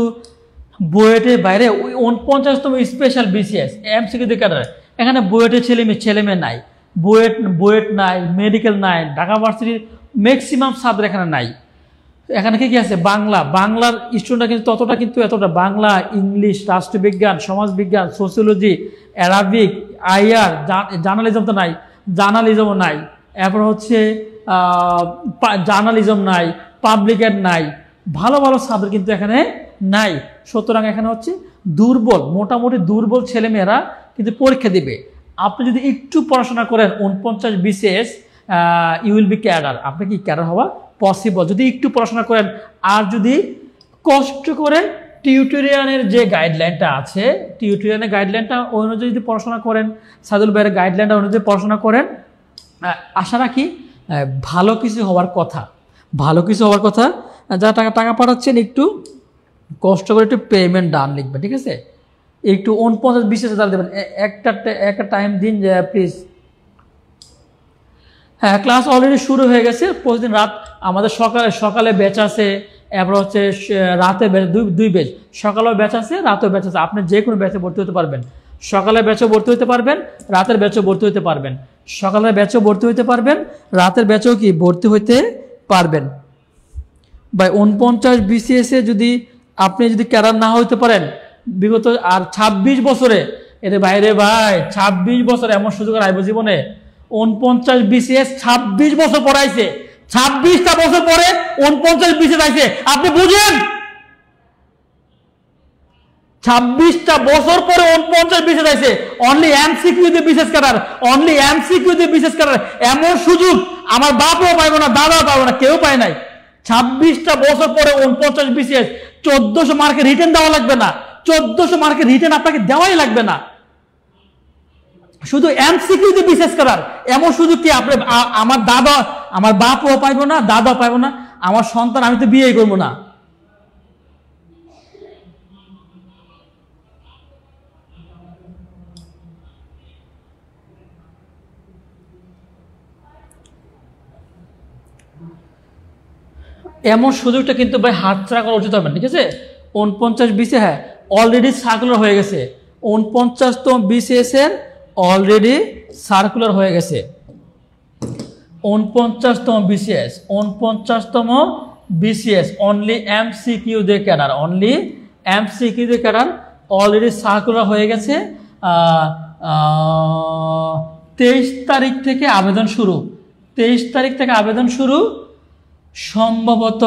বুয়েটের বাইরে 49তম স্পেশাল বিসিএস এমসিকিউ ক্যাডার, এখানে বুয়েটের ছেলেমেয়ে নাই, বুয়েট নাই, মেডিকেল নাই, ঢাকা ভার্সিটির ম্যাক্সিমাম সাবজেক্ট এখানে নাই। এখানে কি আছে বাংলার স্টুডেন্টরা কিন্তু ততটা কিন্তু এতটা বাংলা, ইংলিশ, রাষ্ট্রবিজ্ঞান, সমাজবিজ্ঞান, সোসিওলজি, অ্যারাবিক, আইআর, জার্নালিজম তো নাই, জার্নালিজমও নাই, এরপর হচ্ছে জার্নালিজম নাই, পাবলিক এড নাই, ভালো ভালো সাবজেক্ট কিন্তু এখানে নাই। সুতরাং এখানে হচ্ছে দুর্বল, মোটামুটি দুর্বল ছেলেমেয়েরা কিন্তু পরীক্ষা দিবে। আপনি যদি একটু পড়াশোনা করেন 49 BCS you will be cadre, আপনি কি ক্যাডার হওয়া পসিবল যদি একটু পড়াশোনা করেন। আর যদি কষ্ট করে টিউটোরিয়ালের যে গাইডলাইনটা আছে, টিউটোরিয়ালের গাইডলাইনটা অনুযায়ী যদি পড়াশোনা করেন, সাদুল ভাইয়ের গাইডলাইনটা অনুযায়ী পড়াশোনা করেন, আশা রাখি ভালো কিছু হওয়ার কথা, ভালো কিছু হওয়ার কথা। যারা টাকা পাঠাচ্ছেন একটু কষ্ট করে একটু পেমেন্ট ডান লিখবেন, ঠিক আছে, একটু 49 বিসিএস দেবেন, একটা টাইম দিন প্লিজ। হ্যাঁ, ক্লাস অলরেডি শুরু হয়ে গেছে। প্রতিদিন রাত আমাদের সকালে ব্যাচ আছে, এরপর হচ্ছে রাতে দুই ব্যাচ, সকালেও ব্যাচ আছে, রাতেও ব্যাচ আছে। আপনি যে কোনো ব্যাচে ভর্তি হতে পারবেন, সকালের ব্যাচেও ভর্তি হতে পারবেন, রাতের ব্যাচেও ভর্তি হতে পারবেন, সকালের ব্যাচেও ভর্তি হতে পারবেন, রাতের ব্যাচেও কি ভর্তি হতে পারবেন। ভাই 49 বিসিএসে যদি আপনি যদি ক্যাডার না হইতে পারেন বিগত আর 26 বছরে, এর বাইরে ভাই 26 বছর এমন সুযোগ আর আইব জীবনে। 49 বিসিএস 26 বছর পড়াইছে, 26টা বছর পরে 49 বিসিএস আইছে, আপনি বুঝেন 26টা বছর পরে 49 বিসিএস আইছে। অনলি এমসিকিউ দিয়ে বিসিএস ক্যাডার, অনলি এমসিকিউ দিয়ে বিসিএস ক্যাডার। এমন সুযোগ আমার বাপও পাইব না, দাদাও পাইব না, কেউ পায় নাই। 26টা বছর পরে 49 বিসিএস, 1400 মার্কের রিটেন দেওয়া লাগবে না, 1400 মার্কের রিটেন আপনাকে দেওয়াই লাগবে না, শুধু এমসিকিউ দিয়ে বিসিএস করার এমন সুযোগ কি আপনি আমার বাপও পাইব না, দাদাও পাইব না, আমার সন্তান আমি তো বিয়ে করবো না। এমন সুযোগটা কিন্তু ভাই হাতছাড়া করা উচিত হবে, ঠিক আছে। 49 বিসিএস, হ্যাঁ অলরেডি সার্কুলার হয়ে গেছে, 49তম বিসিএস এর অলরেডি সার্কুলার হয়ে গেছে। 49তম বিসিএস, 49তম বিসিএস অনলি এমসিকিউ দিয়ে ক্যাডার, অনলি এমসিকিউ দিয়ে ক্যাডার অলরেডি সার্কুলার হয়ে গেছে। 23 তারিখ থেকে আবেদন শুরু, 23 তারিখ থেকে আবেদন শুরু, সম্ভবত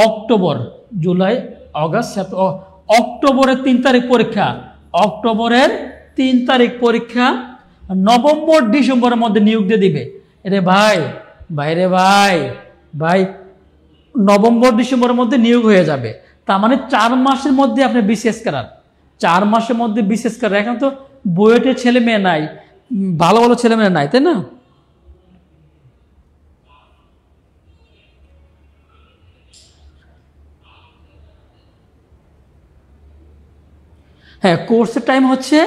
অক্টোবর, জুলাই, আগস্ট, অক্টোবরের 3 তারিখ পরীক্ষা, অক্টোবরের 3 তারিখ পরীক্ষা, নভেম্বর ডিসেম্বরের মধ্যে নিয়োগ দিয়ে দিবে। রে ভাই ভাই নভেম্বর ডিসেম্বরের মধ্যে নিয়োগ হয়ে যাবে। তার মানে 4 মাসের মধ্যে আপনি বিসিএস করার, 4 মাসের মধ্যে বিসিএস করার। এখন তো বুয়েটের ছেলে মেয়ে নাই, ভালো ভালো ছেলে মেয়ে নাই, তাই না। হ্যাঁ, কোর্সের টাইম হচ্ছে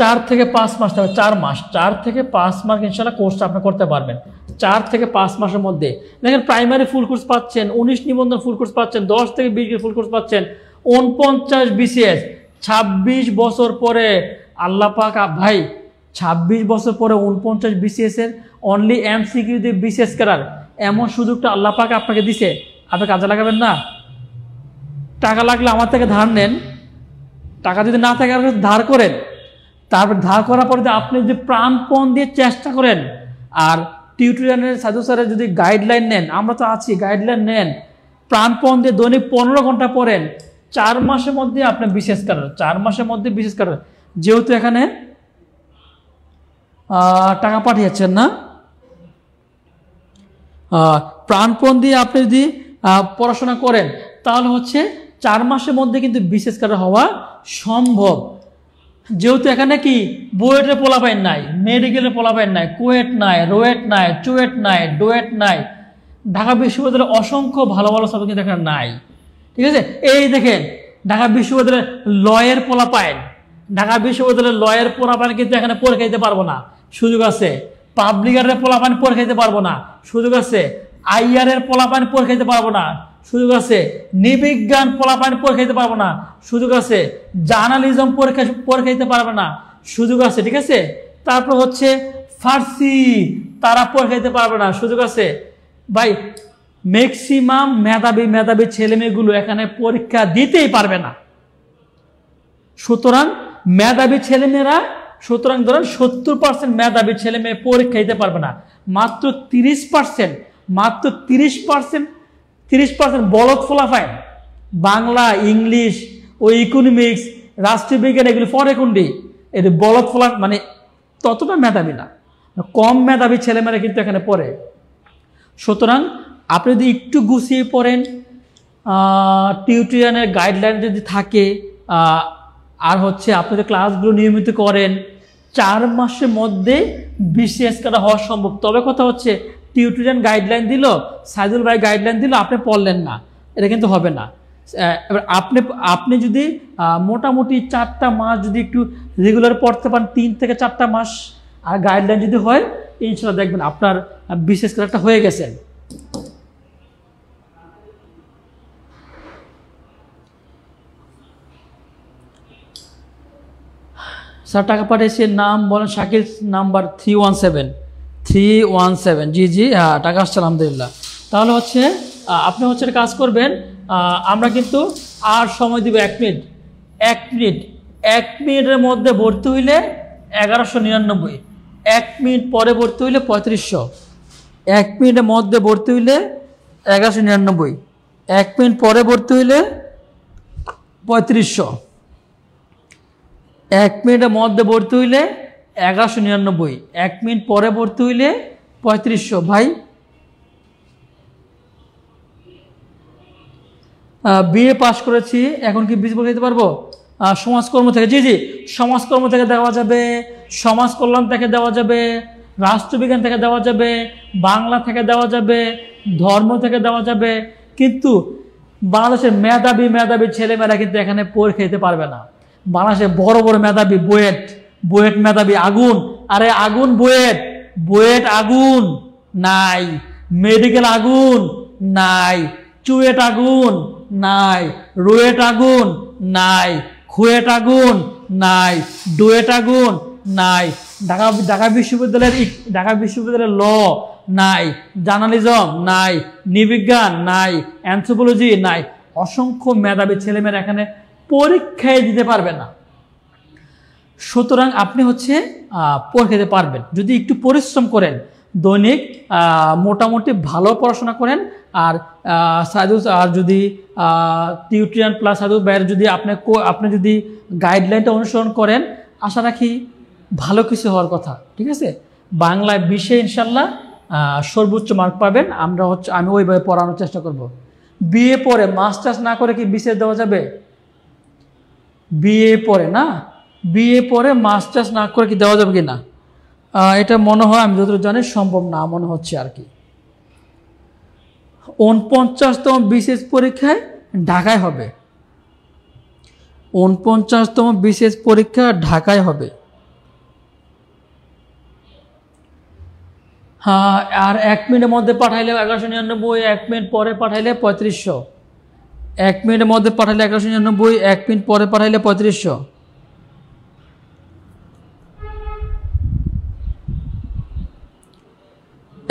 4 থেকে 5 মাস, 4 মাস, 4 থেকে 5 মাস ইনশাল্লাহ কোর্সটা আপনি করতে পারবেন। 4 থেকে 5 মাসের মধ্যে দেখেন প্রাইমারি ফুল কোর্স পাচ্ছেন, 19 নিবন্ধন ফুল কোর্স পাচ্ছেন, 10 থেকে 20 ফুল কোর্স পাচ্ছেন, 49 BCS। 26 বছর পরে আল্লাহ পাক ভাই, 26 বছর পরে 49 BCS এর অনলি MCQ দিয়ে BCS করার এমন সুযোগটা আল্লাহ পাক আপনাকে দিছে, আপনি কাজে লাগাবেন না? টাকা লাগলে আমার থেকে ধার নেন, টাকা যদি না থাকে ধার করেন, তারপর ধার করার পরে আপনি যদি প্রাণপণ দিয়ে চেষ্টা করেন আর টিউটোরিয়ালের সাধু স্যারের যদি গাইডলাইন নেন, আমরা তো আছি, গাইডলাইন নেন, প্রাণপণ দিয়ে দৈনিক 15 ঘন্টা পড়েন, 4 মাসের মধ্যে আপনি বিশেষ করেন, 4 মাসের মধ্যে বিশেষ করেন। যেহেতু এখানে টাকা পাঠিয়েছেন না, প্রাণপণ দিয়ে আপনি যদি পড়াশোনা করেন তাহলে হচ্ছে 4 মাসের মধ্যে কিন্তু বিশেষ করে হওয়া সম্ভব। যেহেতু এখানে কি বুয়েটের পোলাপাইন নাই, মেডিকেলের পোলাপাইন নাই, কুয়েট নাই, রোয়েট নাই, চুয়েট নাই, ডোয়েট নাই, ঢাকা বিশ্ববিদ্যালয়ের অসংখ্য ভালো ভালো সাবজেক্ট কিন্তু এখানে নাই। ঠিক আছে, এই দেখেন ঢাকা বিশ্ববিদ্যালয়ের লয়ের পোলাপাইন, ঢাকা বিশ্ববিদ্যালয়ের লয়ের পোলাপাইন কিন্তু এখানে পরীক্ষা দিতে পারবো না, সুযোগ আছে। পাবলিকের পোলাপাইন পরীক্ষা দিতে পারবো না, সুযোগ আছে। আইআর এর পোলাপাইন পরীক্ষা দিতে পারবো না, সুযোগ আছে। নৃবিজ্ঞান পোলাপাইন পরীক্ষা দিতে পারবো না, সুযোগ আছে। জার্নালিজম পরীক্ষা দিতে পারবে না, সুযোগ আছে। ঠিক আছে, তারপর হচ্ছে ফার্সি, তারা পরীক্ষা দিতে পারবে না, সুযোগ আছে। ভাই ম্যাক্সিমাম মেধাবী ছেলে মেয়েগুলো এখানে পরীক্ষা দিতেই পারবে না। সুতরাং মেধাবী ছেলেমেয়েরা, সুতরাং ধরেন 70% মেধাবী ছেলে মেয়ে পরীক্ষা দিতে পারবে না, মাত্র 30% বলদ ফলাফায় বাংলা, ইংলিশ ও ইকোনমিক্স, রাষ্ট্রবিজ্ঞান এগুলো পড়ে কোনটি, এর বলদ ফলা মানে ততটা মেধাবী না, কম মেধাবী ছেলেমেয়েরা কিন্তু এখানে পড়ে। সুতরাং আপনি যদি একটু গুছিয়ে পড়েন, টিউটোরিয়ালের গাইডলাইন যদি থাকে, আর হচ্ছে আপনি যে ক্লাসগুলো নিয়মিত করেন, 4 মাসের মধ্যে বিশেষ করা হওয়া সম্ভব। তবে কথা হচ্ছে টিউটোরিয়াল গাইডলাইন দিল, সাইদুল ভাই গাইডলাইন দিল, আপনি পড়লেন না, এটা কিন্তু হবে না। এবার আপনি যদি মোটামুটি 4টা মাস যদি একটু রেগুলার পড়তে পারেন, 3 থেকে 4টা মাস, আর গাইডলাইন যদি হয়, ইনশাআল্লাহ দেখবেন আপনার বিশেষ করে একটা হয়ে গেছেন। স্যার টাকা পাঠিয়েছে, নাম বলেন, শাকিল নাম্বার 317 জি জি, হ্যাঁ টাকা আসছে আলহামদুলিল্লাহ। তাহলে হচ্ছে আপনি হচ্ছে কাজ করবেন, আমরা কিন্তু আর সময় দিব 1 মিনিট, 1 মিনিটের মধ্যে ভর্তি হইলে 1199, 1 মিনিট পরে ভর্তি হইলে 3500, 1 মিনিটের মধ্যে ভর্তি হইলে 1199, 1 মিনিট পরে ভর্তি হইলে 3500, 1 মিনিটের মধ্যে ভর্তি হইলে 1199, 1 মিনিট পরে ভর্তি হইলে 3500। ভাই বিএ পাস করেছি, এখন কি বিশ পরীক্ষা দিতে পারবো? সমাজকর্ম থেকে, জি জি সমাজকর্ম থেকে দেওয়া যাবে, সমাজ কল্যাণ থেকে দেওয়া যাবে, রাষ্ট্রবিজ্ঞান থেকে দেওয়া যাবে, বাংলা থেকে দেওয়া যাবে, ধর্ম থেকে দেওয়া যাবে। কিন্তু বাংলাদেশের মেধাবী ছেলেমেয়েরা কিন্তু এখানে পরীক্ষা দিতে পারবে না। বাংলাদেশে বড় বড় মেধাবী, বুয়েট মেধাবী আগুন, আরে আগুন বুয়েট আগুন নাই, মেডিকেল আগুন নাই, চুয়েট আগুন নাই, রুয়েট আগুন নাই, খুয়েট আগুন নাই, ডুয়েট আগুন নাই, ঢাকা বিশ্ববিদ্যালয়ের ল নাই, জার্নালিজম নাই, নৃবিজ্ঞান নাই, অ্যানথ্রোপোলজি নাই। অসংখ্য মেধাবী ছেলেমেয়েরা এখানে পরীক্ষায় দিতে পারবে না। সুতরাং আপনি হচ্ছে পরীক্ষা দিতে পারবেন যদি একটু পরিশ্রম করেন, দৈনিক মোটামুটি ভালো পড়াশোনা করেন। আর আর যদি টিউটোরিয়াল প্লাস সাধু ভাইয়ের যদি আপনি যদি গাইডলাইনটা অনুসরণ করেন, আশা রাখি ভালো কিছু হওয়ার কথা। ঠিক আছে, বাংলায় 20-এ ইনশাল্লাহ সর্বোচ্চ মার্ক পাবেন। আমি ওইভাবে পড়ানোর চেষ্টা করব। বিএ পরে মাস্টার্স না করে কি বিসিএস দেওয়া যাবে? বিএ পরে মাস্টার্স না করে কি দেওয়া যাবে কি না, এটা মনে হয় আমি যতটুকু জানি সম্ভব না মনে হচ্ছে আর কি। 49তম বিসিএস পরীক্ষায় ঢাকায় হবে, 49তম বিসিএস পরীক্ষা ঢাকায় হবে। হ্যাঁ, আর 1 মিনিটের মধ্যে পাঠাইলে 1199, 1 মিনিট পরে পাঠাইলে 3500। 1 মিনিটের মধ্যে পাঠাইলে 1199, 1 মিনিট পরে পাঠাইলে 3500।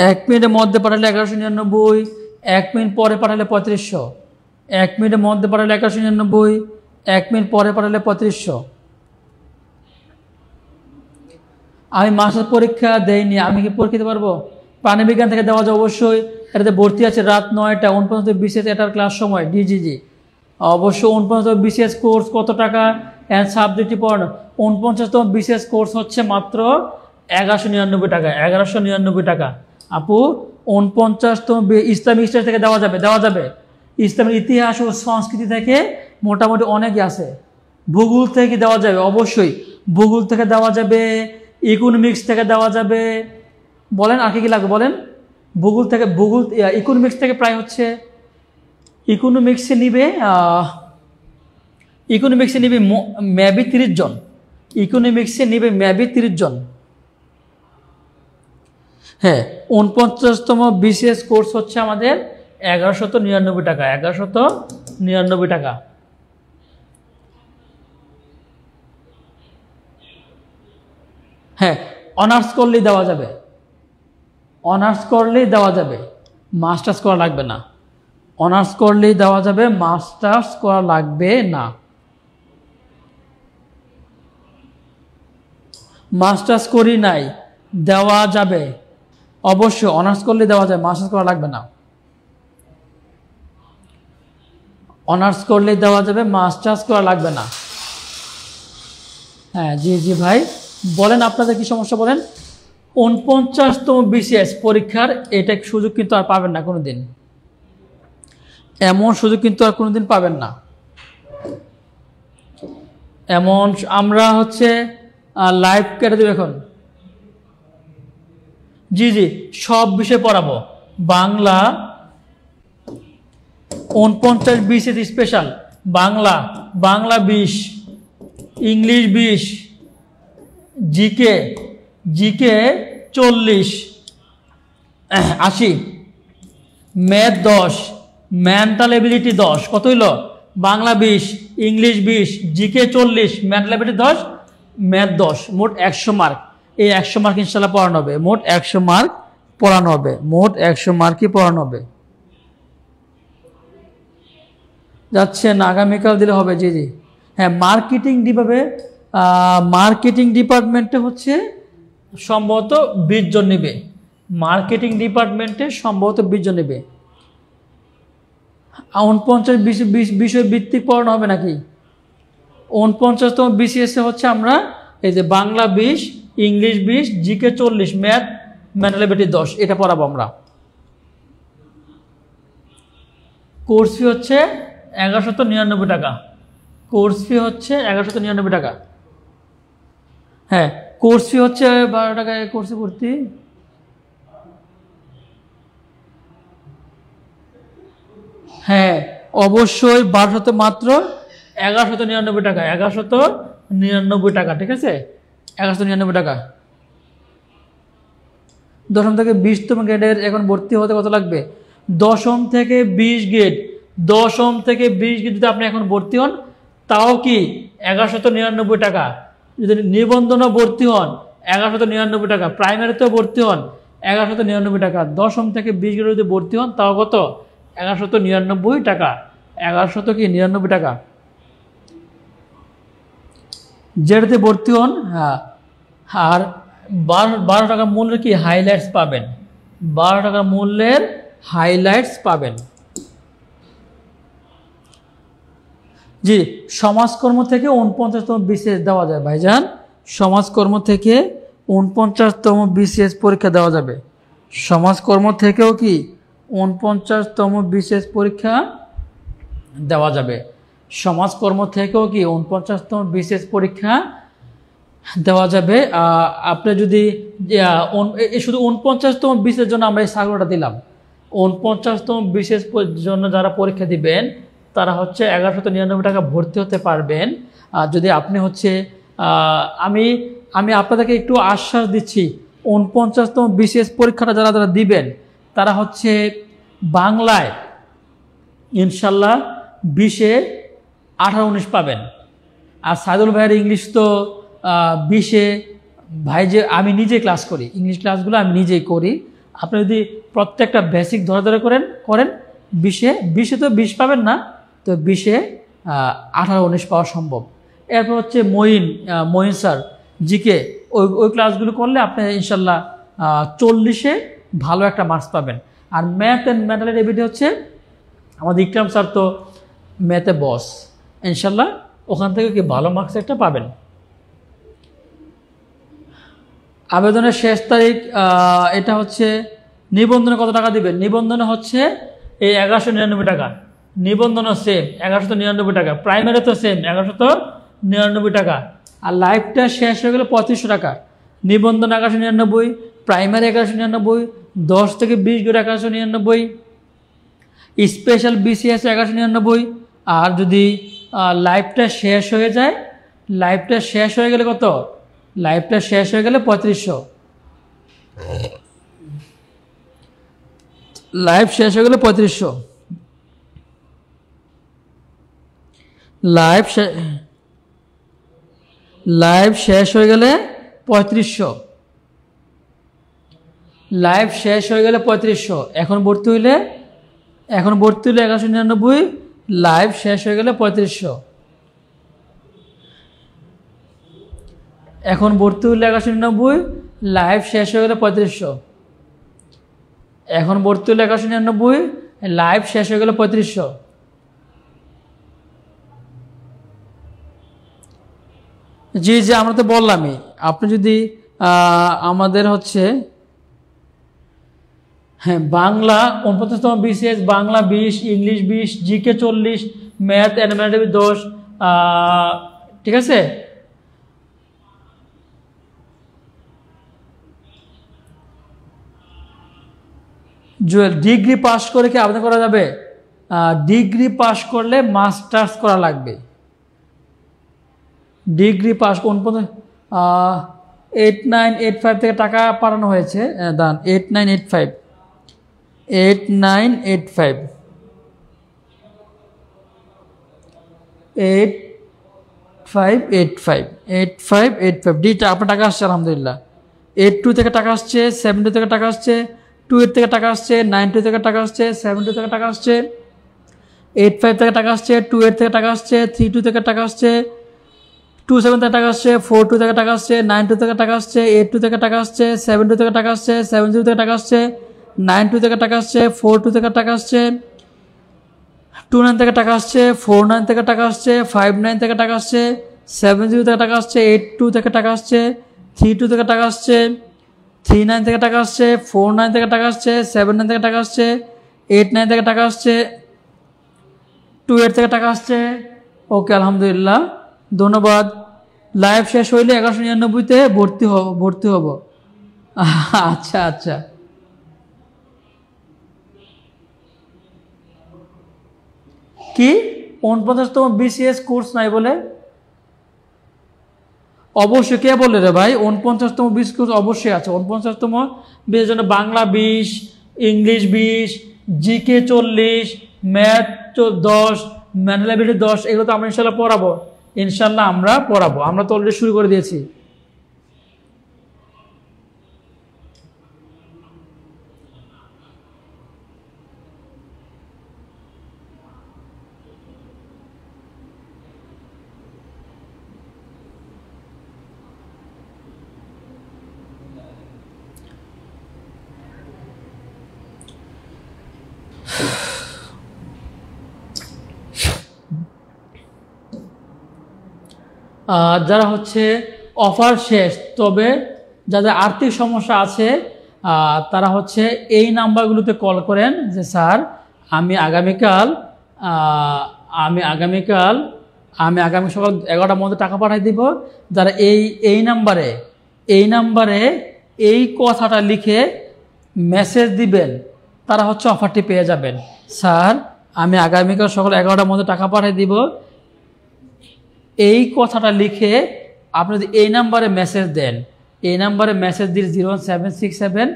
এক মিনিটের মধ্যে পাঠালে 1199, 1 মিনিট পরে পাঠালে 3500। 1 মিনিটের মধ্যে পাঠালে 1199, 1 মিনিট পরে পাঠালে 3500। আমি মাস্টার পরীক্ষা দেইনি, আমি কি পরীক্ষা দিতে পারবো? প্রাণীবিজ্ঞান থেকে দেওয়া যায় অবশ্যই। এটাতে ভর্তি আছে রাত 9টা। 49 বিসিএস এটার ক্লাস সময় ডিজিজি অবশ্য। 49 বিসিএস কোর্স কত টাকা অ্যান্ড সাবজেক্টটি পড়ানো? 49তম বিসিএস কোর্স হচ্ছে মাত্র 1199 টাকা। 1199 টাকা আপু। 49তম ইসলামিক স্টাডি থেকে দেওয়া যাবে। ইসলামের ইতিহাস ও সংস্কৃতি থেকে মোটামুটি অনেকই আছে। ভূগোল থেকে দেওয়া যাবে অবশ্যই, ভূগোল থেকে দেওয়া যাবে, ইকোনমিক্স থেকে দেওয়া যাবে। বলেন আর কি লাগবে বলেন? ভূগোল থেকে, ইকোনমিক্স থেকে প্রায় হচ্ছে ইকোনমিক্সে নিবে মেবি 30 জন। ইকোনমিক্সে নিবে মেবি 30 জন। হ্যাঁ, 49তম বিসিএস কোর্স হচ্ছে আমাদের 1199 টাকা। 1199 টাকা। হ্যাঁ, অনার্স করলেই দেওয়া যাবে। অনার্স করলেই দেওয়া যাবে, মাস্টার্স করা লাগবে না। অনার্স করলেই দেওয়া যাবে, মাস্টার্স করা লাগবে না। মাস্টার্স করি নাই, দেওয়া যাবে অবশ্যই। অনার্স করলেই দেওয়া যাবে, মাস্টার্স করা লাগবে না। অনার্স করলেই দেওয়া যাবে, মাস্টার্স করা লাগবে না। হ্যাঁ জি জি ভাই, বলেন আপনাদের কি সমস্যা বলেন। 49তম বিসিএস পরীক্ষার এটা সুযোগ কিন্তু আর পাবেন না কোনোদিন। এমন সুযোগ কিন্তু আর কোনোদিন পাবেন না। এমন আমরা হচ্ছে লাইভ কেটে দেব এখন। জি জি, সব বিষয় পড়াবো। Bangla 49 BCS special, Bangla 20, English 20, GK 40, 80, math 10, mental ability 10। কত হইল? Bangla 20, English 20, GK 40, mental ability 10, math 10। মোট 100 মার্ক। এই 100 মার্ক ইনশাল্লাহ পড়ানো হবে। মোট 100 মার্ক পড়ানো হবে। মোট 100 মার্কই পড়ানো হবে। যাচ্ছে না, আগামীকাল দিলে হবে। জি জি হ্যাঁ, মার্কেটিং ডিপার্টমেন্টে হচ্ছে সম্ভবত 20 জন নেবে। মার্কেটিং ডিপার্টমেন্টে সম্ভবত 20 জন নেবে। 49 বিষয় ভিত্তিক পড়ানো হবে নাকি? 49তম বিসিএস হচ্ছে আমরা এই যে Bangla 20, English 20, GK 40, math mental ability 10 এটা পড়াবো আমরা। কোর্স ফি হচ্ছে 1199 টাকা। কোর্স ফি হচ্ছে 1199 টাকা। হ্যাঁ, কোর্স ফি হচ্ছে 12 টাকায় কোর্সে ভর্তি। হ্যাঁ অবশ্যই 1200 মাত্র 1199 টাকা। 1199 টাকা, ঠিক আছে? 1199 টাকা। 10ম থেকে 20তম গ্রেডের এখন ভর্তি হতে কত লাগবে? 10ম থেকে 20 গ্রেড, 10ম থেকে 20 গ্রেড যদি আপনি এখন ভর্তি হন তাও কি 1199 টাকা। যদি নিবন্ধনও ভর্তি হন 1199 টাকা। প্রাইমারিতেও ভর্তি হন 1199 টাকা। 10ম থেকে 20 গ্রেড যদি ভর্তি হন তাও কত? 1199 টাকা। 1199 টাকা। যেটাতে ভর্তি হন, হ্যাঁ, আর 12 টাকা মূল্যের কি হাইলাইটস পাবেন। 12 টাকা মূল্যের হাইলাইটস পাবেন। জি, সমাজকর্ম থেকে 49তম বিসিএস দেওয়া যায় ভাইজান। সমাজকর্ম থেকে 49তম বিসিএস পরীক্ষা দেওয়া যাবে। সমাজকর্ম থেকেও কি 49তম বিসিএস পরীক্ষা দেওয়া যাবে। সমাজকর্ম থেকেও কি 49তম বিসিএস পরীক্ষা দেওয়া যাবে। আপনি যদি শুধু 49তম বিসিএস জন্য আমরা এই সার্কুলারটা দিলাম। 49তম বিসিএস জন্য যারা পরীক্ষা দিবেন তারা হচ্ছে 1199 টাকা ভর্তি হতে পারবেন। যদি আপনি হচ্ছে আমি আমি আপনাদেরকে একটু আশ্বাস দিচ্ছি, 49তম বিসিএস পরীক্ষাটা যারা যারা দিবেন তারা হচ্ছে বাংলায় ইনশাল্লাহ 20-এ 18-19 পাবেন। আর সাইদুল ভাইয়ের ইংলিশ তো 20-এ, ভাই যে আমি নিজে ক্লাস করি, ইংলিশ ক্লাসগুলো আমি নিজেই করি। আপনি যদি প্রত্যেকটা বেসিক ধরে ধরে করেন 20-এ তো 20 পাবেন না, তো 20-এ 18-19 পাওয়া সম্ভব। এরপর হচ্ছে মঈন স্যার জিকে, ওই ক্লাসগুলো করলে আপনি ইনশাল্লাহ 40-এ ভালো একটা মার্কস পাবেন। আর ম্যাথ অ্যান্ড মেন্টাল এবিলিটি হচ্ছে আমাদের ইকরাম স্যার তো ম্যাথে বস, ইনশাল্লাহ ওখান থেকে কি ভালো মার্কস একটা পাবেন। আবেদনের শেষ তারিখ এটা হচ্ছে, নিবন্ধনে কত টাকা দিবেন? নিবন্ধনে হচ্ছে এই 1199 টাকা, নিবন্ধনও সেম 1199 টাকা, প্রাইমারি তো সেম 1199 টাকা। আর লাইফটা শেষ হয়ে গেলে 3500 টাকা। নিবন্ধন 1199, প্রাইমারি 1199, 10 থেকে 20 গড়ে 1199, স্পেশাল বিসিএস 1199। আর যদি লাইফটা শেষ হয়ে যায়, লাইফটা শেষ হয়ে গেলে কত? লাইফটা শেষ হয়ে গেলে 3500। লাইফ শেষ হয়ে গেলে 3500। লাইফ শেষ হয়ে গেলে 3500। লাইফ শেষ হয়ে গেলে 3500। এখন ভর্তি হইলে 1199, লাইফ শেষ হয়ে গেলে 3500। এখন ভর্তি হইলে 1199, লাইফ শেষ হয়ে গেলে 3500। এখন ভর্তি হইলে 1199, লাইফ শেষ হয়ে গেলে 3500। জি জি, আমরা তো বললামই, আপনি যদি আমাদের হচ্ছে হ্যাঁ বাংলা 49তম BCS, Bangla 20, English 20, GK 40, math and mathematics 10, ঠিক আছে। ডিগ্রি পাস করে কি আবেদন করা যাবে? ডিগ্রি পাস করলে মাস্টার্স করা লাগবে। ডিগ্রি পাস 8985 থেকে টাকা পাঠানো হয়েছে, দান 8985 8585 ডিটা আপনার টাকা আসছে আলহামদুলিল্লাহ। 82 থেকে টাকা আসছে, 72 থেকে টাকা আসছে, 28 থেকে টাকা আসছে, 92 থেকে টাকা আসছে, 72 থেকে টাকা আসছে, 85 থেকে টাকা আসছে, 28 থেকে টাকা আসছে, 32 থেকে টাকা আসছে, 27 থেকে টাকা আসছে, 42 থেকে টাকা আসছে, 92 থেকে টাকা আসছে, 82 থেকে টাকা আসছে, 72 থেকে টাকা আসছে, 70 থেকে টাকা আসছে, 92 থেকে টাকা আসছে, 42 থেকে টাকা আসছে, 29 থেকে টাকা আসছে, 49 থেকে টাকা আসছে, 59 থেকে টাকা আসছে, 70 থেকে টাকা আসছে, 82 থেকে টাকা আসছে, 32 থেকে টাকা আসছে, 39 থেকে টাকা আসছে, 49 থেকে টাকা আসছে, 79 থেকে টাকা আসছে, 89 থেকে টাকা আসছে, 28 থেকে টাকা আসছে। ওকে আলহামদুলিল্লাহ, ধন্যবাদ। লাইভ শেষ হইলে 1199-তে ভর্তি হব। আচ্ছা আচ্ছা, কি 49তম বিসিএস কোর্স নাই বলে? অবশ্যই, কে বলে রে ভাই? 49তম বিসিএস কোর্স অবশ্যই আছে। 49তম বিসিএস জন্য Bangla 20, English 20, GK 40, math 10, mental ability 10, এগুলো তো আমরা ইনশাল্লাহ পড়াবো। ইনশাল্লাহ আমরা পড়াবো, আমরা তো অলরেডি শুরু করে দিয়েছি। যারা হচ্ছে অফার শেষ, তবে যাদের আর্থিক সমস্যা আছে তারা হচ্ছে এই নাম্বারগুলোতে কল করেন যে স্যার আমি আগামীকাল সকাল 11টার মধ্যে টাকা পাঠিয়ে দিব। যারা এই নাম্বারে এই কথাটা লিখে মেসেজ দিবেন তারা হচ্ছে অফারটি পেয়ে যাবেন। স্যার আমি আগামীকাল সকাল 11টার মধ্যে টাকা পাঠিয়ে দিব, এই কথাটা লিখে আপনি যদি এই নাম্বারে মেসেজ দেন, এই নাম্বারে মেসেজ দিলে 01767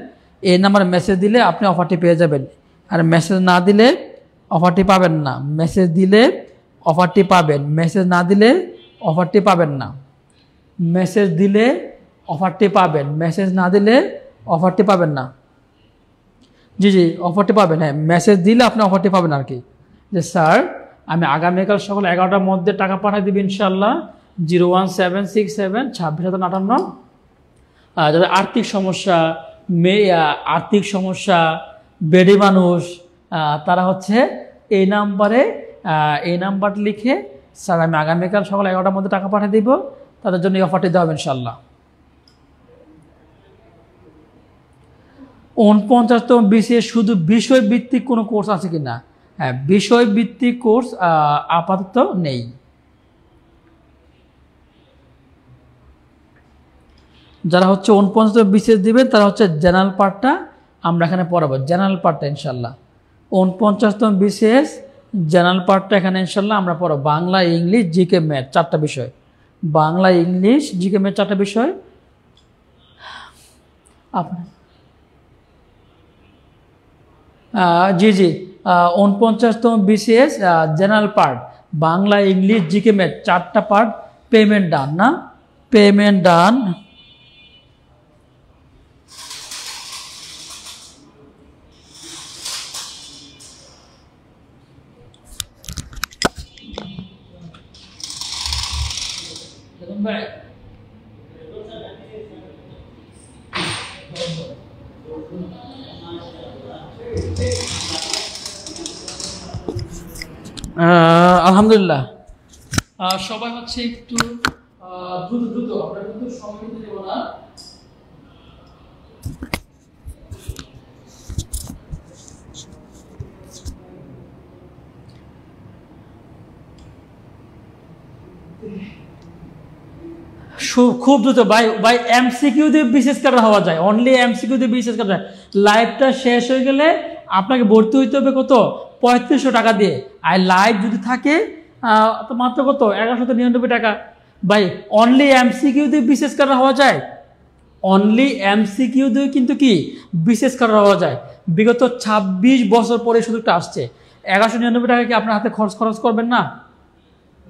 এই নাম্বারে মেসেজ দিলে আপনি অফারটি পেয়ে যাবেন। আর মেসেজ না দিলে অফারটি পাবেন না। মেসেজ দিলে অফারটি পাবেন, মেসেজ না দিলে অফারটি পাবেন না। মেসেজ দিলে অফারটি পাবেন, মেসেজ না দিলে অফারটি পাবেন না। জি জি, অফারটি পাবেন। হ্যাঁ, মেসেজ দিলে আপনি অফারটি পাবেন আর কি, যে স্যার আমি আগামীকাল সকাল 11টার মধ্যে টাকা পাঠিয়ে দেবেন ইনশাল্লাহ। 01767 2658। যাদের আর্থিক সমস্যা, আর্থিক সমস্যা, বেডি মানুষ, তারা হচ্ছে এই নাম্বারটা লিখে স্যার আমি আগামীকাল সকাল 11টার মধ্যে টাকা পাঠিয়ে দিব, তাদের জন্য এই অফারটি দেওয়া হবে ইনশাল্লাহ। 49তম BCS শুধু বিষয়ভিত্তিক কোনো কোর্স আছে কিনা? হ্যাঁ, বিষয়ভিত্তিক কোর্স আপাতত নেই। যারা হচ্ছে 49তম BCS দিবেন তারা হচ্ছে জেনারেল পার্টটা আমরা এখানে পড়াবো, জেনারেল পার্টটা ইনশাল্লাহ। 49তম BCS জেনারেল পার্টটা এখানে ইনশাল্লাহ আমরা পড়াবো। বাংলা, ইংলিশ, জিকে, ম্যাথ 4টা বিষয়। বাংলা, ইংলিশ, জিকে, ম্যাথ 4টা বিষয়। আপনার জি জি, 49তম BCS general part, Bangla, English, GK, math 4টা পার্ট। পেমেন্ট ডান না? পেমেন্ট ডান। আলহামদুলিল্লাহ, সবাই হচ্ছে একটু দ্রুত আমরা কিন্তু সময় দিতে দেব না। খুব দ্রুত ভাই এমসিকিউ দিয়ে বিশেষ কাটা হওয়া যায়, অনলি এমসিকিউ দিয়ে বিশেষ কাটা যায়। লাইভটা শেষ হয়ে গেলে আপনাকে ভর্তি হইতে হবে কত? 3500 টাকা দিয়ে। আর লাইভ যদি থাকে তো মাত্র কত? 1199 টাকা। ভাই অনলি এমসিকিউ দিয়ে বিশেষ কাটা হওয়া যায়, অনলি এমসিকিউ দিয়ে কিন্তু কি বিশেষ কাটা হওয়া যায়। বিগত 26 বছর পরে সুযোগটা আসছে। 1199 টাকা কি আপনার হাতে খরচ করবেন না?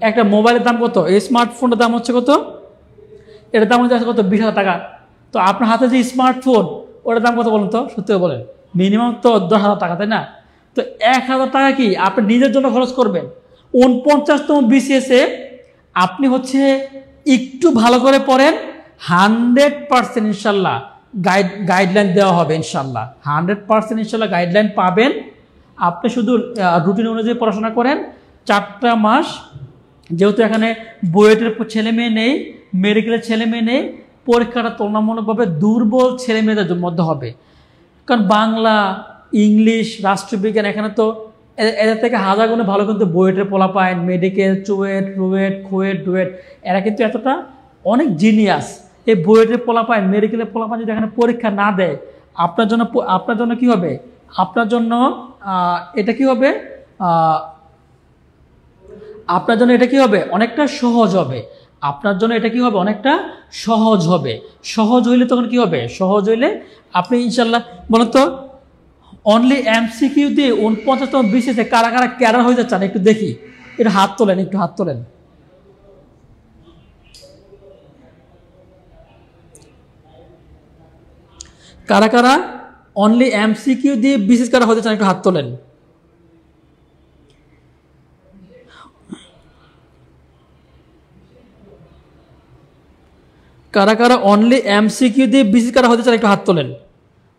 একটা মোবাইলের দাম কত? এই স্মার্টফোনের দাম হচ্ছে কত? এটার দাম হচ্ছে কত? 20,000 টাকা। তো আপনার হাতে যে স্মার্টফোন, ওটার দাম কত বলুন তো? সত্যি বলেন, মিনিমাম তো 10,000 টাকা, তাই না? তো 1,000 টাকা কি আপনি নিজের জন্য খরচ করবেন। 49তম BCS আপনি হচ্ছে একটু ভালো করে পড়েন, 100% ইনশাল্লাহ গাইডলাইন দেওয়া হবে ইনশাল্লাহ। 100% ইনশাল্লাহ গাইডলাইন পাবেন। আপনি শুধু রুটিন অনুযায়ী পড়াশোনা করেন। 4টা মাস, যেহেতু এখানে বুয়েটের ছেলে মেয়ে নেই, মেডিকেলের ছেলে মেয়ে নেই, পরীক্ষাটা তুলনামূলকভাবে দুর্বল ছেলে মেয়েদের মধ্যে হবে। কারণ বাংলা, ইংলিশ, রাষ্ট্রবিজ্ঞান এখানে তো এদের থেকে হাজার গুণে ভালো কিন্তু বুয়েটের পোলা পায়, মেডিকেল, চুয়েট, রুয়েট, কুয়েট, ডুয়েট, এরা কিন্তু এতটা অনেক জিনিয়াস। এই বুয়েটের পোলা পায়, মেডিকেলের পোলা পায় যদি এখানে পরীক্ষা না দেয়, আপনার জন্য কি হবে? আপনার জন্য এটা কি হবে? আপনার জন্য এটা কি হবে? অনেকটা সহজ হবে। আপনার জন্য এটা কি হবে? অনেকটা সহজ হবে। সহজ হইলে তখন কি হবে? সহজ হইলে আপনি ইনশাল্লাহ, বলেন তো অনলি এমসিকিউ দিয়ে 49তম BCS কারা কারা ক্যাডার হয়ে যাচ্ছেন একটু দেখি, এটা হাত তোলেন, একটু হাত তোলেন। কারা কারা অনলি এমসিকিউ দিয়ে BCS কারা হতে চান একটু হাত তোলেন। কারা কারা অনলি এমসিকিউ দিয়ে BCS কারা হতে চান একটু হাত তোলেন।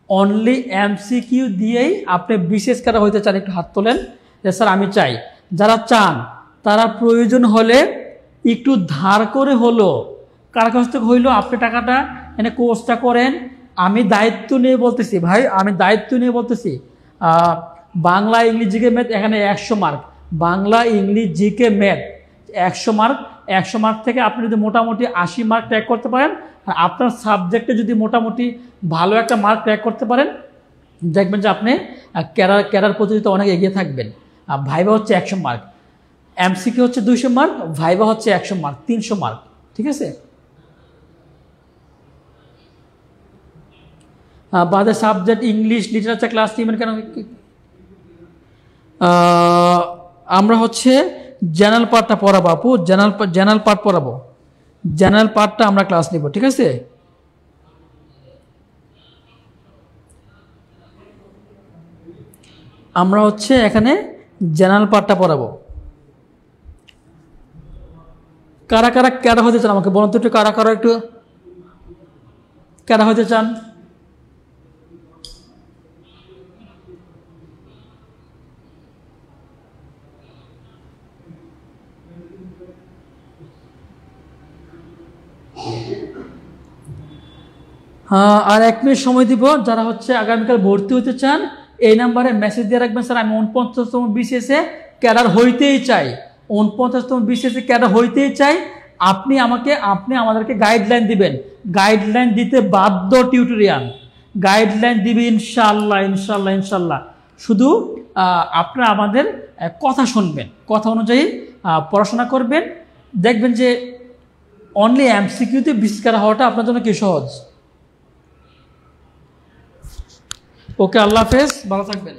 অনলি এমসিকিউ দিয়েই আপনি BCS কারা হতে চান একটু হাত তোলেন। যে স্যার আমি চাই। যারা চান তারা প্রয়োজন হলে একটু ধার করে হলো, কার কাছ থেকে হইলো আপনি টাকাটা এনে কোর্সটা করেন। আমি দায়িত্ব নিয়ে বলতেছি ভাই, আমি দায়িত্ব নিয়ে বলতেছি। বাংলা, ইংলিশ, জিকে, ম্যাথ এখানে 100 mark. Bangla, English, GK, math 100 mark. 100 mark থেকে আপনি যদি মোটামুটি 80 মার্ক ট্র্যাক করতে পারেন, আর আপনার সাবজেক্টে যদি মোটামুটি ভালো একটা মার্ক ট্র্যাক করতে পারেন, দেখবেন যে আপনি ক্যাডার প্রতিযোগিতা অনেক এগিয়ে থাকবেন। ভাইবা হচ্ছে 100 মার্ক। এমসিকিউ হচ্ছে 200 মার্ক, ভাইবা হচ্ছে 100 মার্ক, 300 মার্ক। ঠিক আছে, বাদে সাবজেক্ট ইংলিশ লিটারেচার ক্লাস নেবেন কেন? আমরা হচ্ছে জেনারেল পার্টটা পড়াবো আপু, জেনারেল পার্ট পড়াবো, জেনারেল পার্টটা আমরা ক্লাস নিব। ঠিক আছে, আমরা হচ্ছে এখানে জেনারেল পার্টটা পড়াবো। কারা কারা ক্যাডা হতে চান আমাকে বলুন তো একটু, কারা কারা একটু ক্যাডা হতে চান? হ্যাঁ, আর 1 মিনিট সময় দিব। যারা হচ্ছে আগামীকাল ভর্তি হতে চান এই নাম্বারে মেসেজ দিয়ে রাখবেন, স্যার আমি 49তম বিসিএস এ ক্যাডার হইতেই চাই, 49তম বিসিএস এ ক্যাডার হইতেই চাই। আপনি আমাদেরকে গাইডলাইন দিবেন, গাইডলাইন দিতে বাধ্য টিউটোরিয়াল, গাইডলাইন দিবে ইনশাআল্লাহ ইনশাআল্লাহ ইনশাআল্লাহ। শুধু আপনারা আমাদের কথা শুনবেন, কথা অনুযায়ী পড়াশোনা করবেন, দেখবেন যে অনলি এমসিকিউতে বিসিএস ক্যাডার হওয়াটা আপনার জন্য কি সহজ। ওকে, আল্লাহ হাফেজ, ভালো থাকবেন।